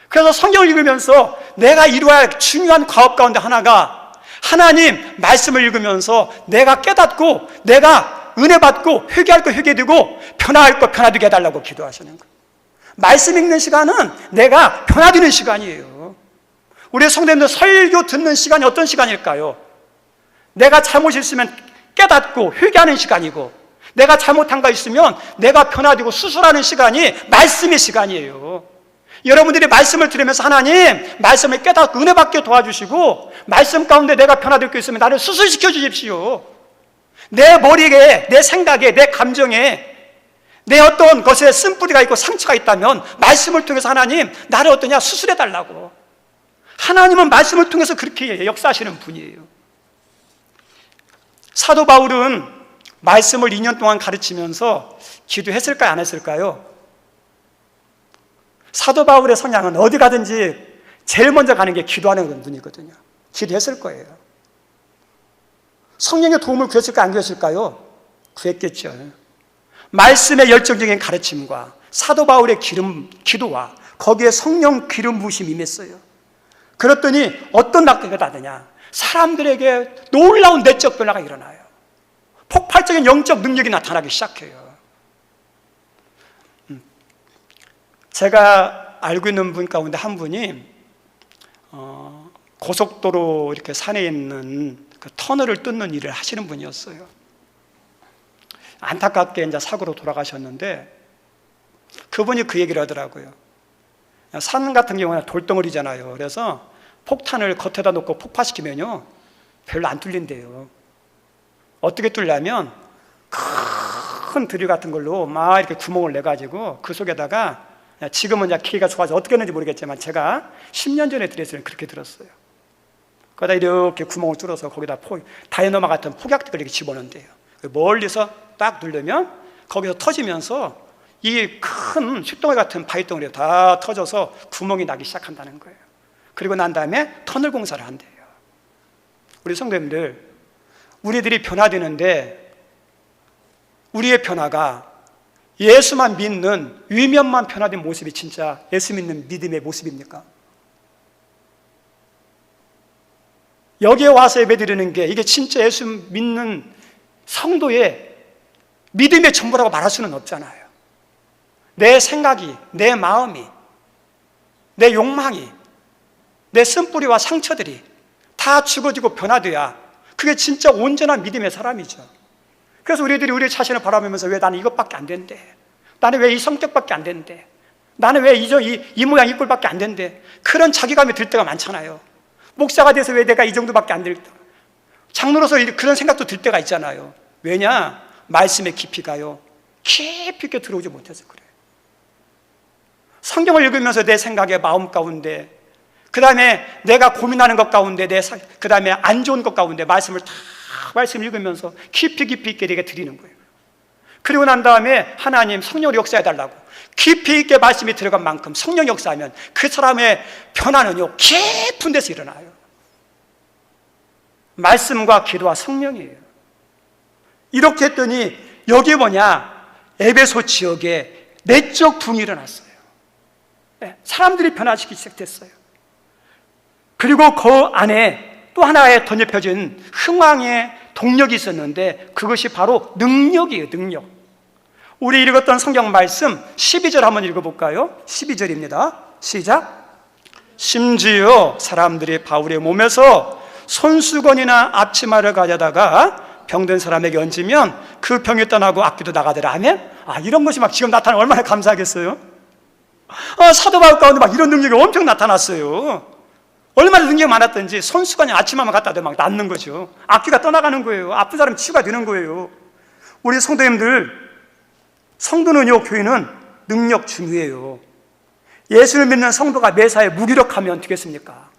그래서 성경을 읽으면서 내가 이루어야 할 중요한 과업 가운데 하나가 하나님 말씀을 읽으면서 내가 깨닫고 내가 은혜 받고 회개할 거 회개되고 변화할 거 변화되게 해달라고 기도하시는 거예요. 말씀 읽는 시간은 내가 변화되는 시간이에요. 우리 성도님들 설교 듣는 시간이 어떤 시간일까요? 내가 잘못 있으면 깨닫고 회개하는 시간이고 내가 잘못한 거 있으면 내가 변화되고 수술하는 시간이 말씀의 시간이에요. 여러분들이 말씀을 들으면서 하나님 말씀을 깨닫고 은혜 받게 도와주시고 말씀 가운데 내가 변화될 게 있으면 나를 수술시켜 주십시오. 내 머리에 내 생각에 내 감정에 내 어떤 것에 쓴뿌리가 있고 상처가 있다면 말씀을 통해서 하나님 나를 어떠냐 수술해 달라고. 하나님은 말씀을 통해서 그렇게 역사하시는 분이에요. 사도 바울은 말씀을 2년 동안 가르치면서 기도했을까요? 안 했을까요? 사도 바울의 성향은 어디 가든지 제일 먼저 가는 게 기도하는 분이거든요. 기도했을 거예요. 성령의 도움을 구했을까요? 안 구했을까요? 구했겠죠. 말씀의 열정적인 가르침과 사도 바울의 기도와 거기에 성령 기름 부으심이 임했어요. 그랬더니 어떤 낙태가 나느냐? 사람들에게 놀라운 내적 변화가 일어나요. 폭발적인 영적 능력이 나타나기 시작해요. 제가 알고 있는 분 가운데 한 분이 고속도로 이렇게 산에 있는 그 터널을 뚫는 일을 하시는 분이었어요. 안타깝게 이제 사고로 돌아가셨는데 그분이 그 얘기를 하더라고요. 산 같은 경우는 돌덩어리잖아요. 그래서 폭탄을 겉에다 놓고 폭파시키면요 별로 안 뚫린대요. 어떻게 뚫냐면 큰 드릴 같은 걸로 막 이렇게 구멍을 내가지고 그 속에다가 지금은 이제 기계가 좋아서 어떻게 했는지 모르겠지만 제가 10년 전에 드렸을 때 그렇게 들었어요. 거기다 이렇게 구멍을 뚫어서 거기다 다이너마 같은 폭약들을 이렇게 집어넣는데요. 멀리서 딱 누르면 거기서 터지면서 이 큰 쇳덩어리 같은 바위덩어리가 다 터져서 구멍이 나기 시작한다는 거예요. 그리고 난 다음에 터널 공사를 한대요. 우리 성도님들, 우리들이 변화되는데 우리의 변화가 예수만 믿는 위면만 변화된 모습이 진짜 예수 믿는 믿음의 모습입니까? 여기에 와서 예배드리는 게 이게 진짜 예수 믿는 성도의 믿음의 전부라고 말할 수는 없잖아요. 내 생각이, 내 마음이, 내 욕망이, 내 쓴뿌리와 상처들이 다 죽어지고 변화돼야 그게 진짜 온전한 믿음의 사람이죠. 그래서 우리들이 우리 자신을 바라보면서 왜 나는 이것밖에 안 된대? 나는 왜 이 성격밖에 안 된대? 나는 왜 이 모양 이 꼴밖에 안 된대? 그런 자기감이 들 때가 많잖아요. 목사가 돼서 왜 내가 이 정도밖에 안 될까? 장로로서 그런 생각도 들 때가 있잖아요. 왜냐? 말씀의 깊이가요 깊이 있게 들어오지 못해서 그래요. 성경을 읽으면서 내 생각의 마음 가운데, 그 다음에 내가 고민하는 것 가운데, 그 다음에 안 좋은 것 가운데 말씀을 읽으면서 깊이 있게 내게 드리는 거예요. 그리고 난 다음에 하나님 성령으로 역사해달라고 깊이 있게 말씀이 들어간 만큼 성령 역사하면 그 사람의 변화는요 깊은 데서 일어나요. 말씀과 기도와 성령이에요. 이렇게 했더니 여기 뭐냐, 에베소 지역에 내적 붕이 일어났어요. 사람들이 변화시키기 시작했어요. 그리고 그 안에 또 하나의 덧입혀진 흥왕의 동력이 있었는데 그것이 바로 능력이에요. 능력. 우리 읽었던 성경 말씀 12절 한번 읽어볼까요? 12절입니다 시작. 심지어 사람들이 바울의 몸에서 손수건이나 앞치마를 가져다가 병든 사람에게 얹으면 그 병이 떠나고 악귀도 나가더라. 아멘? 이런 것이 막 지금 나타나면 얼마나 감사하겠어요? 사도 바울 가운데 막 이런 능력이 엄청 나타났어요. 얼마나 능력이 많았던지 손수건이 아침하면 갖다 대면 막 낫는 거죠. 악귀가 떠나가는 거예요. 아픈 사람 치유가 되는 거예요. 우리 성도님들, 성도는요, 교회는 능력 중요해요. 예수를 믿는 성도가 매사에 무기력하면 되겠습니까?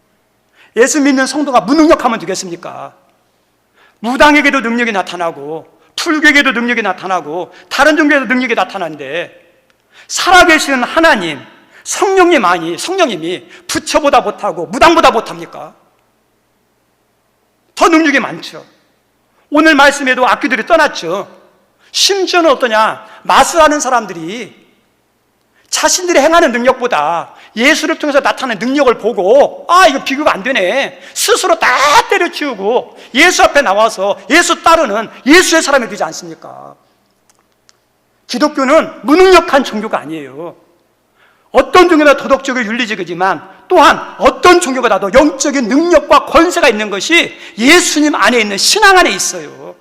예수 믿는 성도가 무능력하면 되겠습니까? 무당에게도 능력이 나타나고 풀교에게도 능력이 나타나고 다른 종교에도 능력이 나타나는데 살아계신 하나님, 성령님이 부처보다 못하고 무당보다 못합니까? 더 능력이 많죠. 오늘 말씀에도 악귀들이 떠났죠. 심지어는 어떠냐, 마술하는 사람들이 자신들이 행하는 능력보다 예수를 통해서 나타나는 능력을 보고 이거 비교가 안 되네, 스스로 다 때려치우고 예수 앞에 나와서 예수 따르는 예수의 사람이 되지 않습니까? 기독교는 무능력한 종교가 아니에요. 어떤 종교나 도덕적이고 윤리적이지만 또한 어떤 종교보다도 영적인 능력과 권세가 있는 것이 예수님 안에 있는 신앙 안에 있어요.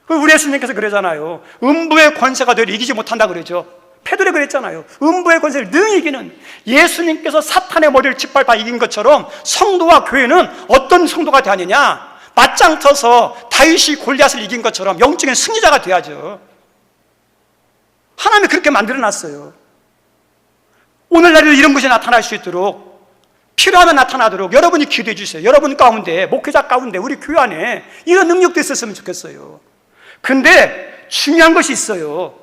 우리 예수님께서 그러잖아요. 음부의 권세가 너를 이기지 못한다 그러죠. 페드로 그랬잖아요. 음부의 권세를 능히 이기는, 예수님께서 사탄의 머리를 짓밟아 이긴 것처럼 성도와 교회는 어떤 성도가 되느냐, 맞짱 터서 다윗이 골리앗을 이긴 것처럼 영적인 승리자가 돼야죠. 하나님이 그렇게 만들어놨어요. 오늘날에도 이런 것이 나타날 수 있도록, 필요하면 나타나도록 여러분이 기도해 주세요. 여러분 가운데, 목회자 가운데, 우리 교회 안에 이런 능력도 있었으면 좋겠어요. 근데 중요한 것이 있어요.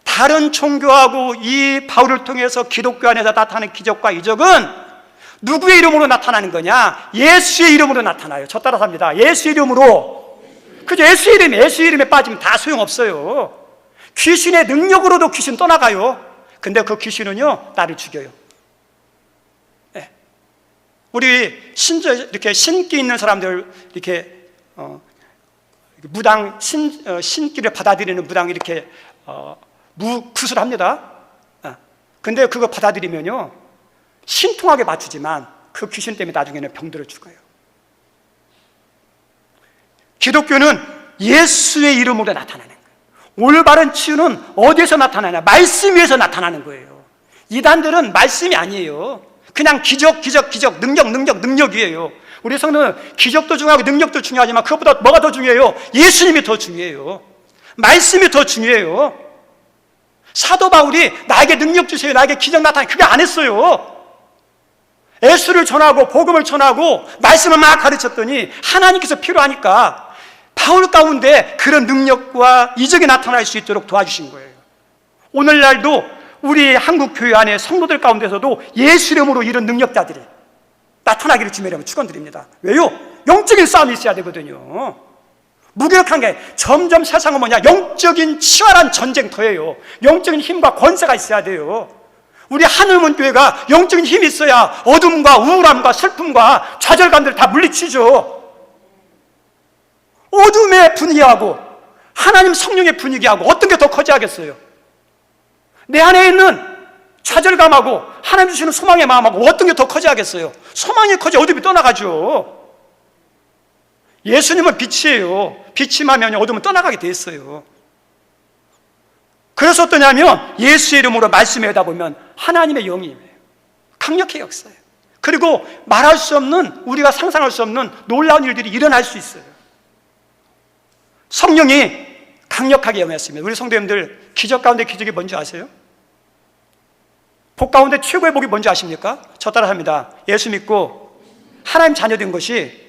다른 종교하고 이 바울을 통해서 기독교 안에서 나타나는 기적과 이적은 누구의 이름으로 나타나는 거냐? 예수의 이름으로 나타나요. 저 따라서 합니다. 예수의 이름으로. 그죠? 예수의 이름에 빠지면 다 소용없어요. 귀신의 능력으로도 귀신 떠나가요. 근데 그 귀신은요, 나를 죽여요. 네. 우리 이렇게 신기 있는 사람들, 이렇게 무당 신기를 받아들이는 무당 이렇게 구술합니다. 근데 그거 받아들이면요, 신통하게 맞추지만 그 귀신 때문에 나중에는 병들어 죽어요. 기독교는 예수의 이름으로 나타나는 거예요. 올바른 치유는 어디에서 나타나냐? 말씀 위에서 나타나는 거예요. 이단들은 말씀이 아니에요. 그냥 기적, 능력이에요. 우리 성도는 기적도 중요하고 능력도 중요하지만 그것보다 뭐가 더 중요해요? 예수님이 더 중요해요. 말씀이 더 중요해요. 사도 바울이 나에게 능력 주세요, 나에게 기적 나타나요, 그게 안 했어요. 예수를 전하고 복음을 전하고 말씀을 막 가르쳤더니 하나님께서 필요하니까 바울 가운데 그런 능력과 이적이 나타날 수 있도록 도와주신 거예요. 오늘날도 우리 한국 교회 안에 성도들 가운데서도 예수 이름으로 이런 능력자들이 나타나기를 주님의 축원드립니다. 왜요? 영적인 싸움이 있어야 되거든요. 무기력한 게 점점 세상은 뭐냐? 영적인 치열한 전쟁터예요. 영적인 힘과 권세가 있어야 돼요. 우리 하늘문 교회가 영적인 힘이 있어야 어둠과 우울함과 슬픔과 좌절감들을 다 물리치죠. 어둠의 분위기하고 하나님 성령의 분위기하고 어떤 게 더 커져야겠어요? 내 안에 있는 좌절감하고 하나님 주시는 소망의 마음하고 어떤 게 더 커져야겠어요? 소망이 커져 어둠이 떠나가죠. 예수님은 빛이에요. 빛이 임하면 어둠은 떠나가게 돼 있어요. 그래서 어떠냐면 예수의 이름으로 말씀에 하다 보면 하나님의 영이 임해요. 강력히 역사해요. 그리고 말할 수 없는, 우리가 상상할 수 없는 놀라운 일들이 일어날 수 있어요. 성령이 강력하게 임했습니다. 우리 성도님들, 기적 가운데 기적이 뭔지 아세요? 복 가운데 최고의 복이 뭔지 아십니까? 저 따라 합니다. 예수 믿고 하나님 자녀 된 것이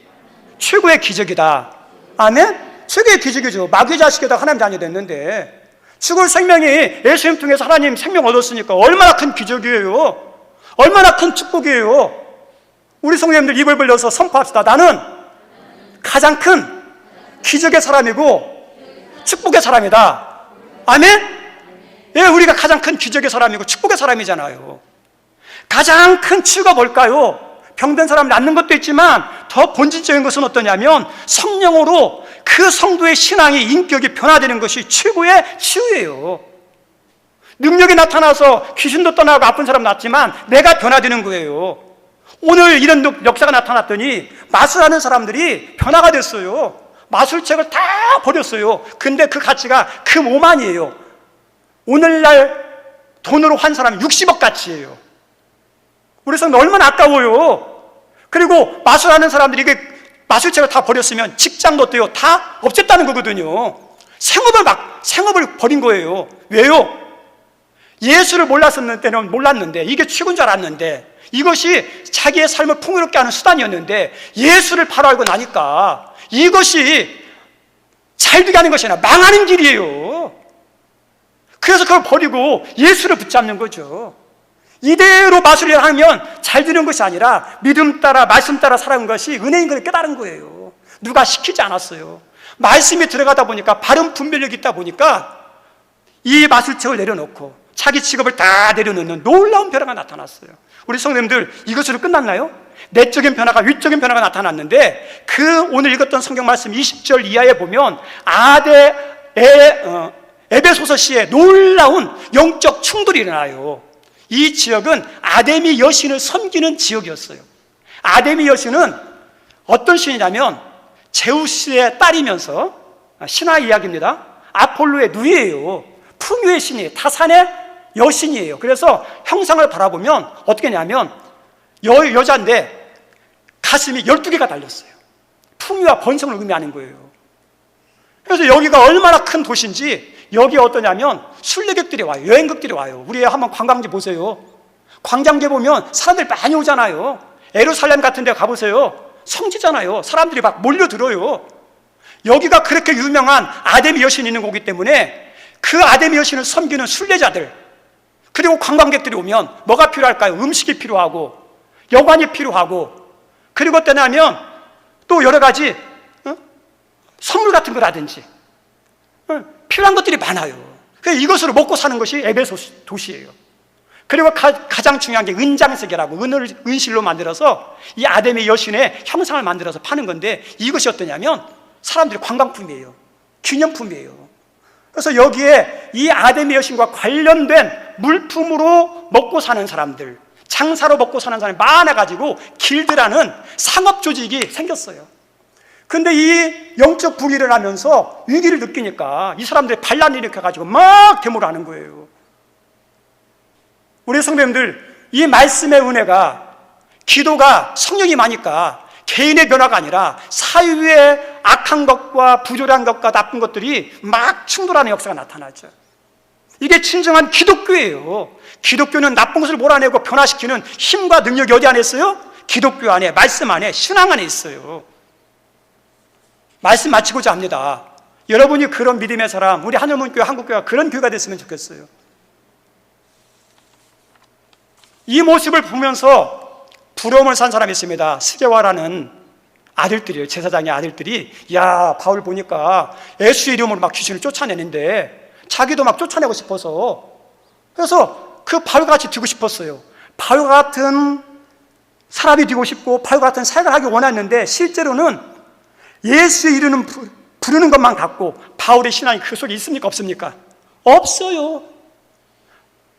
최고의 기적이다. 아멘? 최고의 기적이죠. 마귀 자식에다 하나님 자녀 됐는데 죽을 생명이 예수님 통해서 하나님 생명 얻었으니까 얼마나 큰 기적이에요. 얼마나 큰 축복이에요. 우리 성도님들 입을 벌려서 선포합시다. 나는 가장 큰 기적의 사람이고 축복의 사람이다. 아멘? 예, 우리가 가장 큰 기적의 사람이고 축복의 사람이잖아요. 가장 큰 치유가 뭘까요? 병든 사람을 낫는 것도 있지만 더 본질적인 것은 어떠냐면 성령으로 그 성도의 신앙이, 인격이 변화되는 것이 최고의 치유예요. 능력이 나타나서 귀신도 떠나고 아픈 사람 낫지만 내가 변화되는 거예요. 오늘 이런 역사가 나타났더니 마술하는 사람들이 변화가 됐어요. 마술책을 다 버렸어요. 근데 그 가치가 금 5만이에요. 오늘날 돈으로 한 사람이 60억 가치예요. 우리 성도 얼마나 아까워요. 그리고 마술하는 사람들이 이게 마술책을 다 버렸으면 직장도 어때요? 다 없앴다는 거거든요. 생업을 버린 거예요. 왜요? 예수를 몰랐었는 때는 몰랐는데, 이게 최고인 줄 알았는데, 이것이 자기의 삶을 풍요롭게 하는 수단이었는데, 예수를 바로 알고 나니까 이것이 잘 되게 하는 것이 아니라 망하는 길이에요. 그래서 그걸 버리고 예수를 붙잡는 거죠. 이대로 마술을 하면 잘 되는 것이 아니라 믿음 따라 말씀 따라 살아가는 것이 은혜인 걸 깨달은 거예요. 누가 시키지 않았어요. 말씀이 들어가다 보니까, 바른 분별력이 있다 보니까 이 마술책을 내려놓고 자기 직업을 다 내려놓는 놀라운 변화가 나타났어요. 우리 성도님들, 이것으로 끝났나요? 내적인 변화가, 위적인 변화가 나타났는데, 오늘 읽었던 성경 말씀 20절 이하에 보면 에베소서시에 놀라운 영적 충돌이 일어나요. 이 지역은 아데미 여신을 섬기는 지역이었어요. 아데미 여신은 어떤 신이냐면 제우스의 딸이면서, 신화 이야기입니다. 아폴로의 누이예요. 풍요의 신이에요. 타산의 여신이에요. 그래서 형상을 바라보면 어떻게 하냐면 여자인데 가슴이 12개가 달렸어요. 풍요와 번성을 의미하는 거예요. 그래서 여기가 얼마나 큰 도시인지, 여기에 어떠냐면 순례객들이 와요. 여행객들이 와요. 우리 한번 관광지 보세요. 광장에 보면 사람들이 많이 오잖아요. 예루살렘 같은 데 가보세요. 성지잖아요. 사람들이 막 몰려들어요. 여기가 그렇게 유명한 아데미 여신이 있는 곳이기 때문에 그 아데미 여신을 섬기는 순례자들, 그리고 관광객들이 오면 뭐가 필요할까요? 음식이 필요하고 여관이 필요하고, 그리고 어떠냐면 또 여러 가지 선물 같은 거라든지 필요한 것들이 많아요. 그래서 이것으로 먹고 사는 것이 에베소 도시예요. 그리고 가장 중요한 게 은장석이라고, 은을 은실로 만들어서 이 아데미 여신의 형상을 만들어서 파는 건데, 이것이 어떠냐면 사람들이 관광품이에요. 기념품이에요. 그래서 여기에 이 아데미 여신과 관련된 물품으로 먹고 사는 사람들, 장사로 먹고 사는 사람이 많아가지고 길드라는 상업 조직이 생겼어요. 근데 이 영적 붕괴를 하면서 위기를 느끼니까 이 사람들이 반란을 일으켜가지고 막 데모를 하는 거예요. 우리 성도님들, 이 말씀의 은혜가, 기도가 성령이 많으니까 개인의 변화가 아니라 사회의 악한 것과 부조리한 것과 나쁜 것들이 막 충돌하는 역사가 나타나죠. 이게 진정한 기독교예요. 기독교는 나쁜 것을 몰아내고 변화시키는 힘과 능력이 어디 안에 있어요? 기독교 안에, 말씀 안에, 신앙 안에 있어요. 말씀 마치고자 합니다. 여러분이 그런 믿음의 사람, 우리 하늘문교회, 한국교회가 그런 교회가 됐으면 좋겠어요. 이 모습을 보면서 부러움을 산 사람이 있습니다. 스게와라는 아들들이에요. 제사장의 아들들이, 야, 바울 보니까 예수 이름으로 막 귀신을 쫓아내는데 자기도 막 쫓아내고 싶어서, 그래서 그 바울 같이 되고 싶었어요. 바울 같은 사람이 되고 싶고 바울 같은 사역을 하기 원했는데, 실제로는 예수의 이름은 부르는 것만 갖고 바울의 신앙이 그 속에 있습니까? 없습니까? 없어요.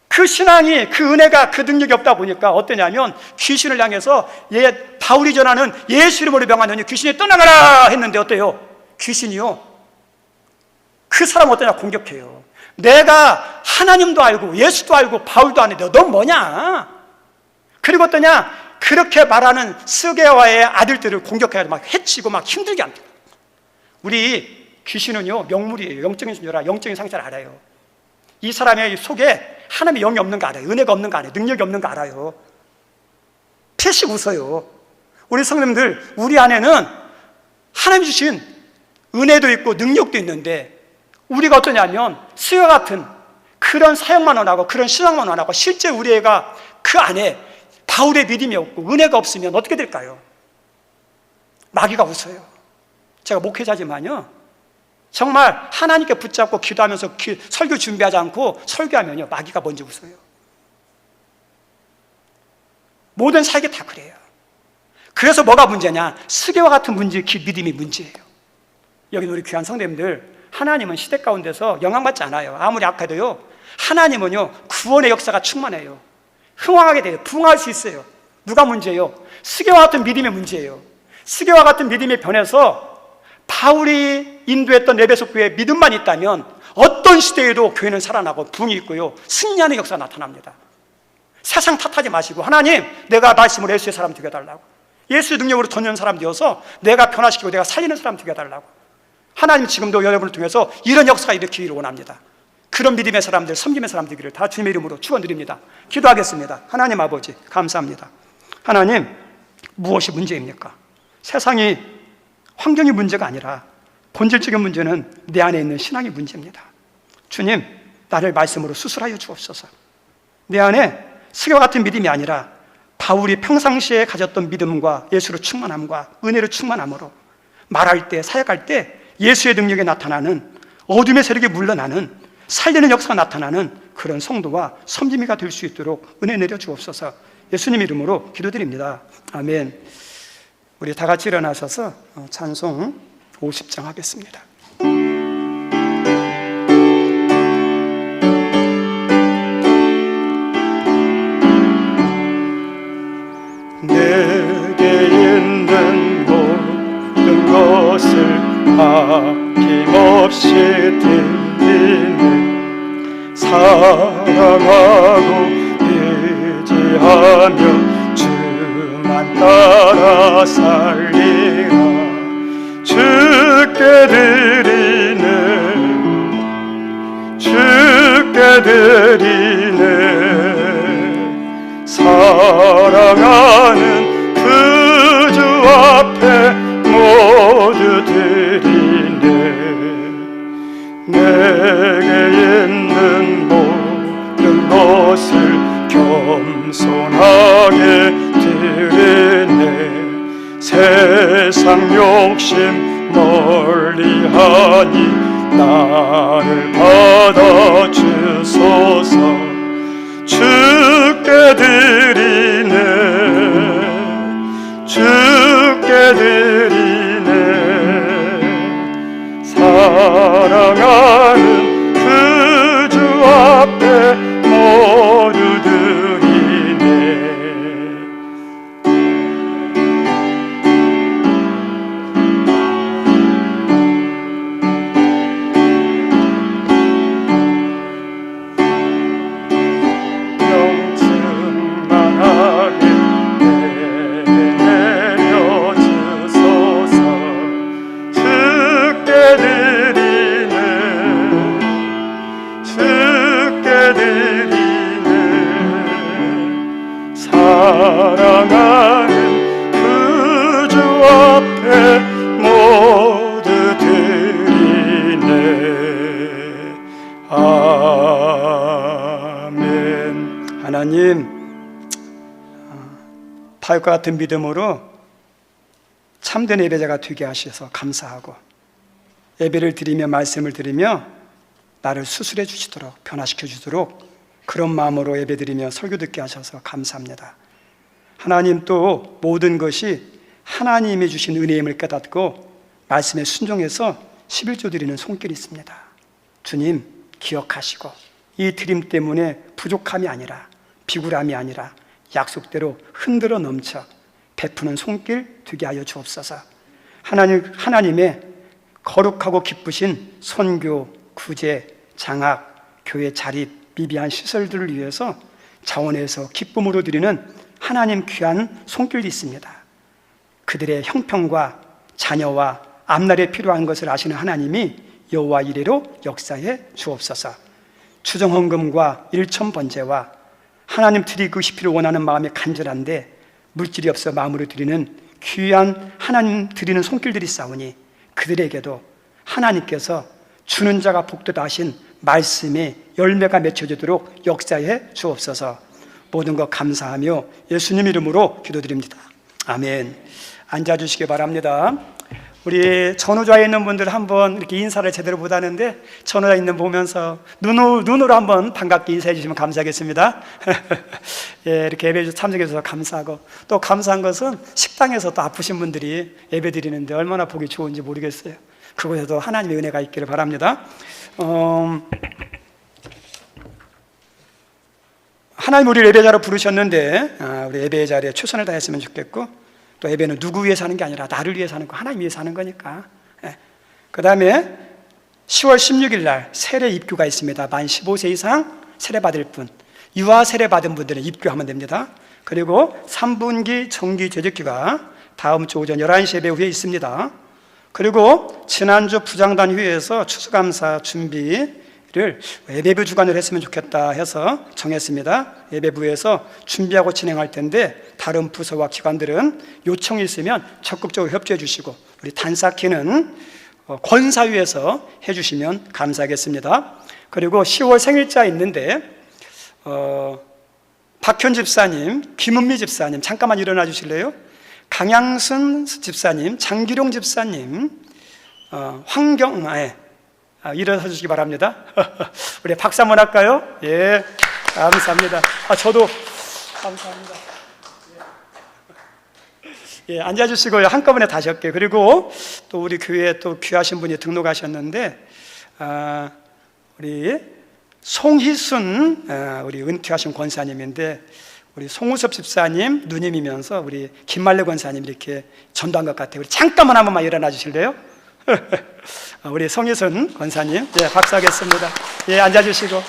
그 신앙이, 그 은혜가, 그 능력이 없다 보니까 어떠냐면 귀신을 향해서 바울이 전하는 예수 이름으로 명하노니 귀신이 떠나가라 했는데 어때요? 귀신이요, 그 사람 어떠냐? 공격해요. 내가 하나님도 알고 예수도 알고 바울도 아는데 넌 뭐냐? 그리고 어떠냐? 그렇게 말하는 스게와의 아들들을 공격해야 막 해치고 막 힘들게 합니다. 우리 귀신은요, 명물이에요. 영적인 존재라 영적인 상태를 알아요. 이 사람의 속에 하나님의 영이 없는 거 알아요. 은혜가 없는 거 알아요. 능력이 없는 거 알아요. 패식 웃어요. 우리 성도님들, 우리 안에는 하나님 주신 은혜도 있고 능력도 있는데, 우리가 어떠냐면 수요 같은 그런 사역만 원하고 그런 신앙만 원하고 실제 우리 애가 그 안에 바울의 믿음이 없고 은혜가 없으면 어떻게 될까요? 마귀가 웃어요. 제가 목회자지만요, 정말 하나님께 붙잡고 기도하면서 설교 준비하지 않고 설교하면요, 마귀가 먼저 웃어요. 모든 사역이 다 그래요. 그래서 뭐가 문제냐? 스게와 같은 믿음이 문제예요. 여기 우리 귀한 성도님들, 하나님은 시대 가운데서 영향받지 않아요. 아무리 악해도요, 하나님은요 구원의 역사가 충만해요. 흥황하게 돼요. 부흥할 수 있어요. 누가 문제예요? 스게와 같은 믿음의 문제예요. 스게와 같은 믿음이 변해서 바울이 인도했던 에베소 교회에 믿음만 있다면 어떤 어려운 시대에도 교회는 살아나고 부흥이 있고요, 승리하는 역사가 나타납니다. 세상 탓하지 마시고, 하나님, 내가 말씀으로 예수의 사람 되게 해달라고, 예수의 능력으로 전는 사람 되어서 내가 변화시키고 내가 살리는 사람 되게 해달라고. 하나님 지금도 여러분을 통해서 이런 역사가 일으키기를 원합니다. 그런 믿음의 사람들, 섬김의 사람 되기를 다 주님의 이름으로 축원드립니다. 기도하겠습니다. 하나님 아버지, 감사합니다. 하나님, 무엇이 문제입니까? 세상이, 환경이 문제가 아니라 본질적인 문제는 내 안에 있는 신앙이 문제입니다. 주님, 나를 말씀으로 수술하여 주옵소서. 내 안에 스가 같은 믿음이 아니라 바울이 평상시에 가졌던 믿음과 예수로 충만함과 은혜로 충만함으로 말할 때, 사역할 때 예수의 능력에 나타나는, 어둠의 세력이 물러나는, 살리는 역사가 나타나는 그런 성도와 섬김이가 될 수 있도록 은혜 내려 주옵소서. 예수님 이름으로 기도드립니다. 아멘. 우리 다 같이 일어나셔서 찬송 50장 하겠습니다. 내게 있는 모든 것을 아낌없이 드리네. 사랑하고 의지하며 주만 따라 살리라. 주께 드리네, 주께 드리네. 사랑하는 그 주 앞에 모두 드리네. 내게 있는 모든 것을 겸손하게 드리네. 세상 욕심 멀리하니 나를 받아주소서. 주께 드리네, 주께 드리네. 사랑하는 그 주 앞에 모두 드리네. 사랑하는 그 주 앞에 모두 드리네. 아멘. 하나님, 파육과 같은 믿음으로 참된 예배자가 되게 하셔서 감사하고, 예배를 드리며 말씀을 드리며 나를 수술해 주시도록, 변화시켜 주도록 그런 마음으로 예배드리며 설교 듣게 하셔서 감사합니다. 하나님, 또 모든 것이 하나님이 주신 은혜임을 깨닫고 말씀에 순종해서 11조 드리는 손길이 있습니다. 주님 기억하시고 이 드림 때문에 부족함이 아니라, 비굴함이 아니라 약속대로 흔들어 넘쳐 베푸는 손길 되게 하여 주옵소서. 하나님의 거룩하고 기쁘신 선교, 구제, 장학, 교회 자립, 미비한 시설들을 위해서 자원해서 기쁨으로 드리는 하나님 귀한 손길이 있습니다. 그들의 형편과 자녀와 앞날에 필요한 것을 아시는 하나님이 여호와 이레로 역사해 주옵소서. 추정헌금과 일천번제와 하나님 드리고 싶기를 원하는 마음이 간절한데 물질이 없어 마음으로 드리는 귀한 하나님 드리는 손길들이 있사오니 그들에게도 하나님께서 주는 자가 복되다 하신 말씀의 열매가 맺혀지도록 역사해 주옵소서. 모든 것 감사하며 예수님 이름으로 기도드립니다. 아멘. 앉아주시기 바랍니다. 우리 전후좌에 있는 분들 한번 이렇게 인사를 제대로 못하는데 전후좌에 있는 보면서 눈으로 한번 반갑게 인사해 주시면 감사하겠습니다. 예, 이렇게 예배에 참석해 주셔서 감사하고, 또 감사한 것은 식당에서 또 아프신 분들이 예배 드리는데 얼마나 보기 좋은지 모르겠어요. 그곳에도 하나님의 은혜가 있기를 바랍니다. 하나님 우리 예배자로 부르셨는데 우리 예배의 자리에 최선을 다했으면 좋겠고, 또 예배는 누구 위해서 하는 게 아니라 나를 위해서 하는 거, 하나님 위해서 하는 거니까. 그 다음에 10월 16일 날 세례 입교가 있습니다. 만 15세 이상 세례 받을 분, 유아 세례 받은 분들은 입교하면 됩니다. 그리고 3분기 정기 재직기가 다음 주 오전 11시 예배 후에 있습니다. 그리고 지난주 부장단 회의에서 추수감사 준비를 예배부 주관을 했으면 좋겠다 해서 정했습니다. 예배부에서 준비하고 진행할 텐데 다른 부서와 기관들은 요청이 있으면 적극적으로 협조해 주시고 우리 단사키는 권사위에서 해주시면 감사하겠습니다. 그리고 10월 생일자 있는데 박현 집사님, 김은미 집사님 잠깐만 일어나 주실래요? 강양순 집사님, 장기룡 집사님, 일어서 주시기 바랍니다. 우리 박수 한번 할까요? 예, 감사합니다. 저도 감사합니다. 예, 앉아주시고요. 한꺼번에 다시 할게요. 그리고 또 우리 교회에 또 귀하신 분이 등록하셨는데, 우리 송희순, 우리 은퇴하신 권사님인데, 우리 송우섭 집사님 누님이면서 우리 김말래 권사님 이렇게 전도한 것 같아요. 우리 잠깐만 한 번만 일어나 주실래요? 우리 송희순 권사님, 예, 박수하겠습니다. 예, 앉아주시고.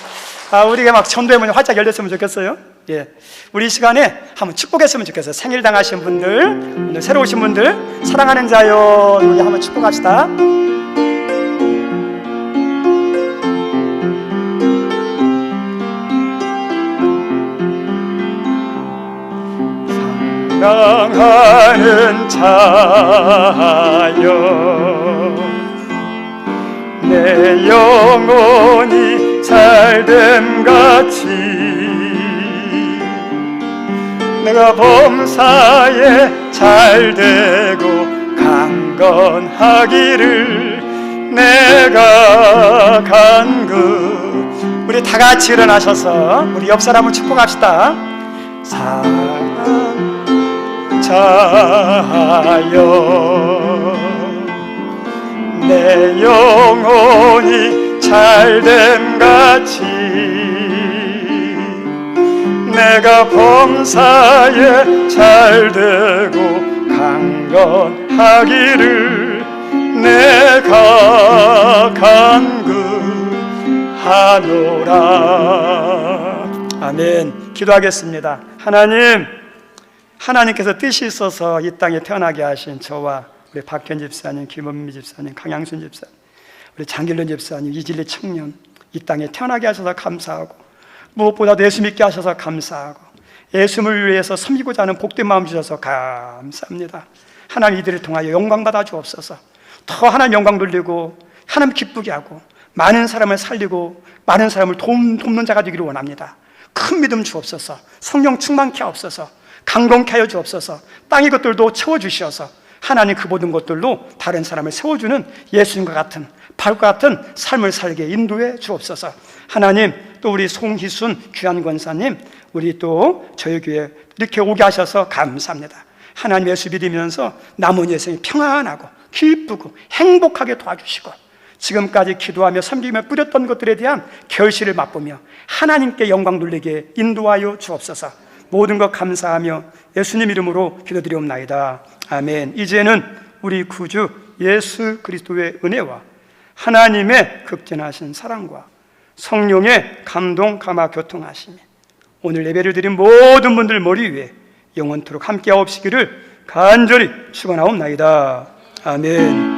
우리가 막 전도의 문이 활짝 열렸으면 좋겠어요. 예, 우리 이 시간에 한번 축복했으면 좋겠어요. 생일 당하신 분들, 오늘 새로 오신 분들, 사랑하는 자요, 우리 한번 축복합시다. 사랑하는 자여, 내 영혼이 잘됨같이 내가 범사에 잘되고 강건하기를 내가 간구. 우리 다 같이 일어나셔서 우리 옆 사람을 축복합시다. 사랑 자여, 내 영혼이 잘됨같이 내가 범사에 잘되고 강건하기를 내가 간구하노라. 아멘. 기도하겠습니다. 하나님께서 뜻이 있어서 이 땅에 태어나게 하신 저와 우리 박현 집사님, 김은미 집사님, 강양순 집사님, 우리 장길련 집사님, 이진리 청년 이 땅에 태어나게 하셔서 감사하고 무엇보다 예수 믿게 하셔서 감사하고 예수를 위해서 섬기고자 하는 복된 마음 주셔서 감사합니다. 하나님 이들을 통하여 영광 받아 주옵소서. 더 하나님 영광 돌리고 하나님 기쁘게 하고 많은 사람을 살리고 많은 사람을 돕는 자가 되기를 원합니다. 큰 믿음 주옵소서. 성령 충만케 하옵소서. 강건케 하여 주옵소서. 땅의 것들도 채워주시어서 하나님 그 모든 것들로 다른 사람을 세워주는 예수님과 같은 바울과 같은 삶을 살게 인도해 주옵소서. 하나님, 또 우리 송희순 귀한 권사님, 우리 또 저희 교회 이렇게 오게 하셔서 감사합니다. 하나님 예수 믿으면서 남은 인생이 평안하고 기쁘고 행복하게 도와주시고 지금까지 기도하며 섬기며 뿌렸던 것들에 대한 결실을 맛보며 하나님께 영광 돌리게 인도하여 주옵소서. 모든 것 감사하며 예수님 이름으로 기도드리옵나이다. 아멘. 이제는 우리 구주 예수 그리스도의 은혜와 하나님의 극진하신 사랑과 성령의 감동 감화 교통하심이 오늘 예배를 드린 모든 분들 머리 위에 영원토록 함께하옵시기를 간절히 축원하옵나이다. 아멘.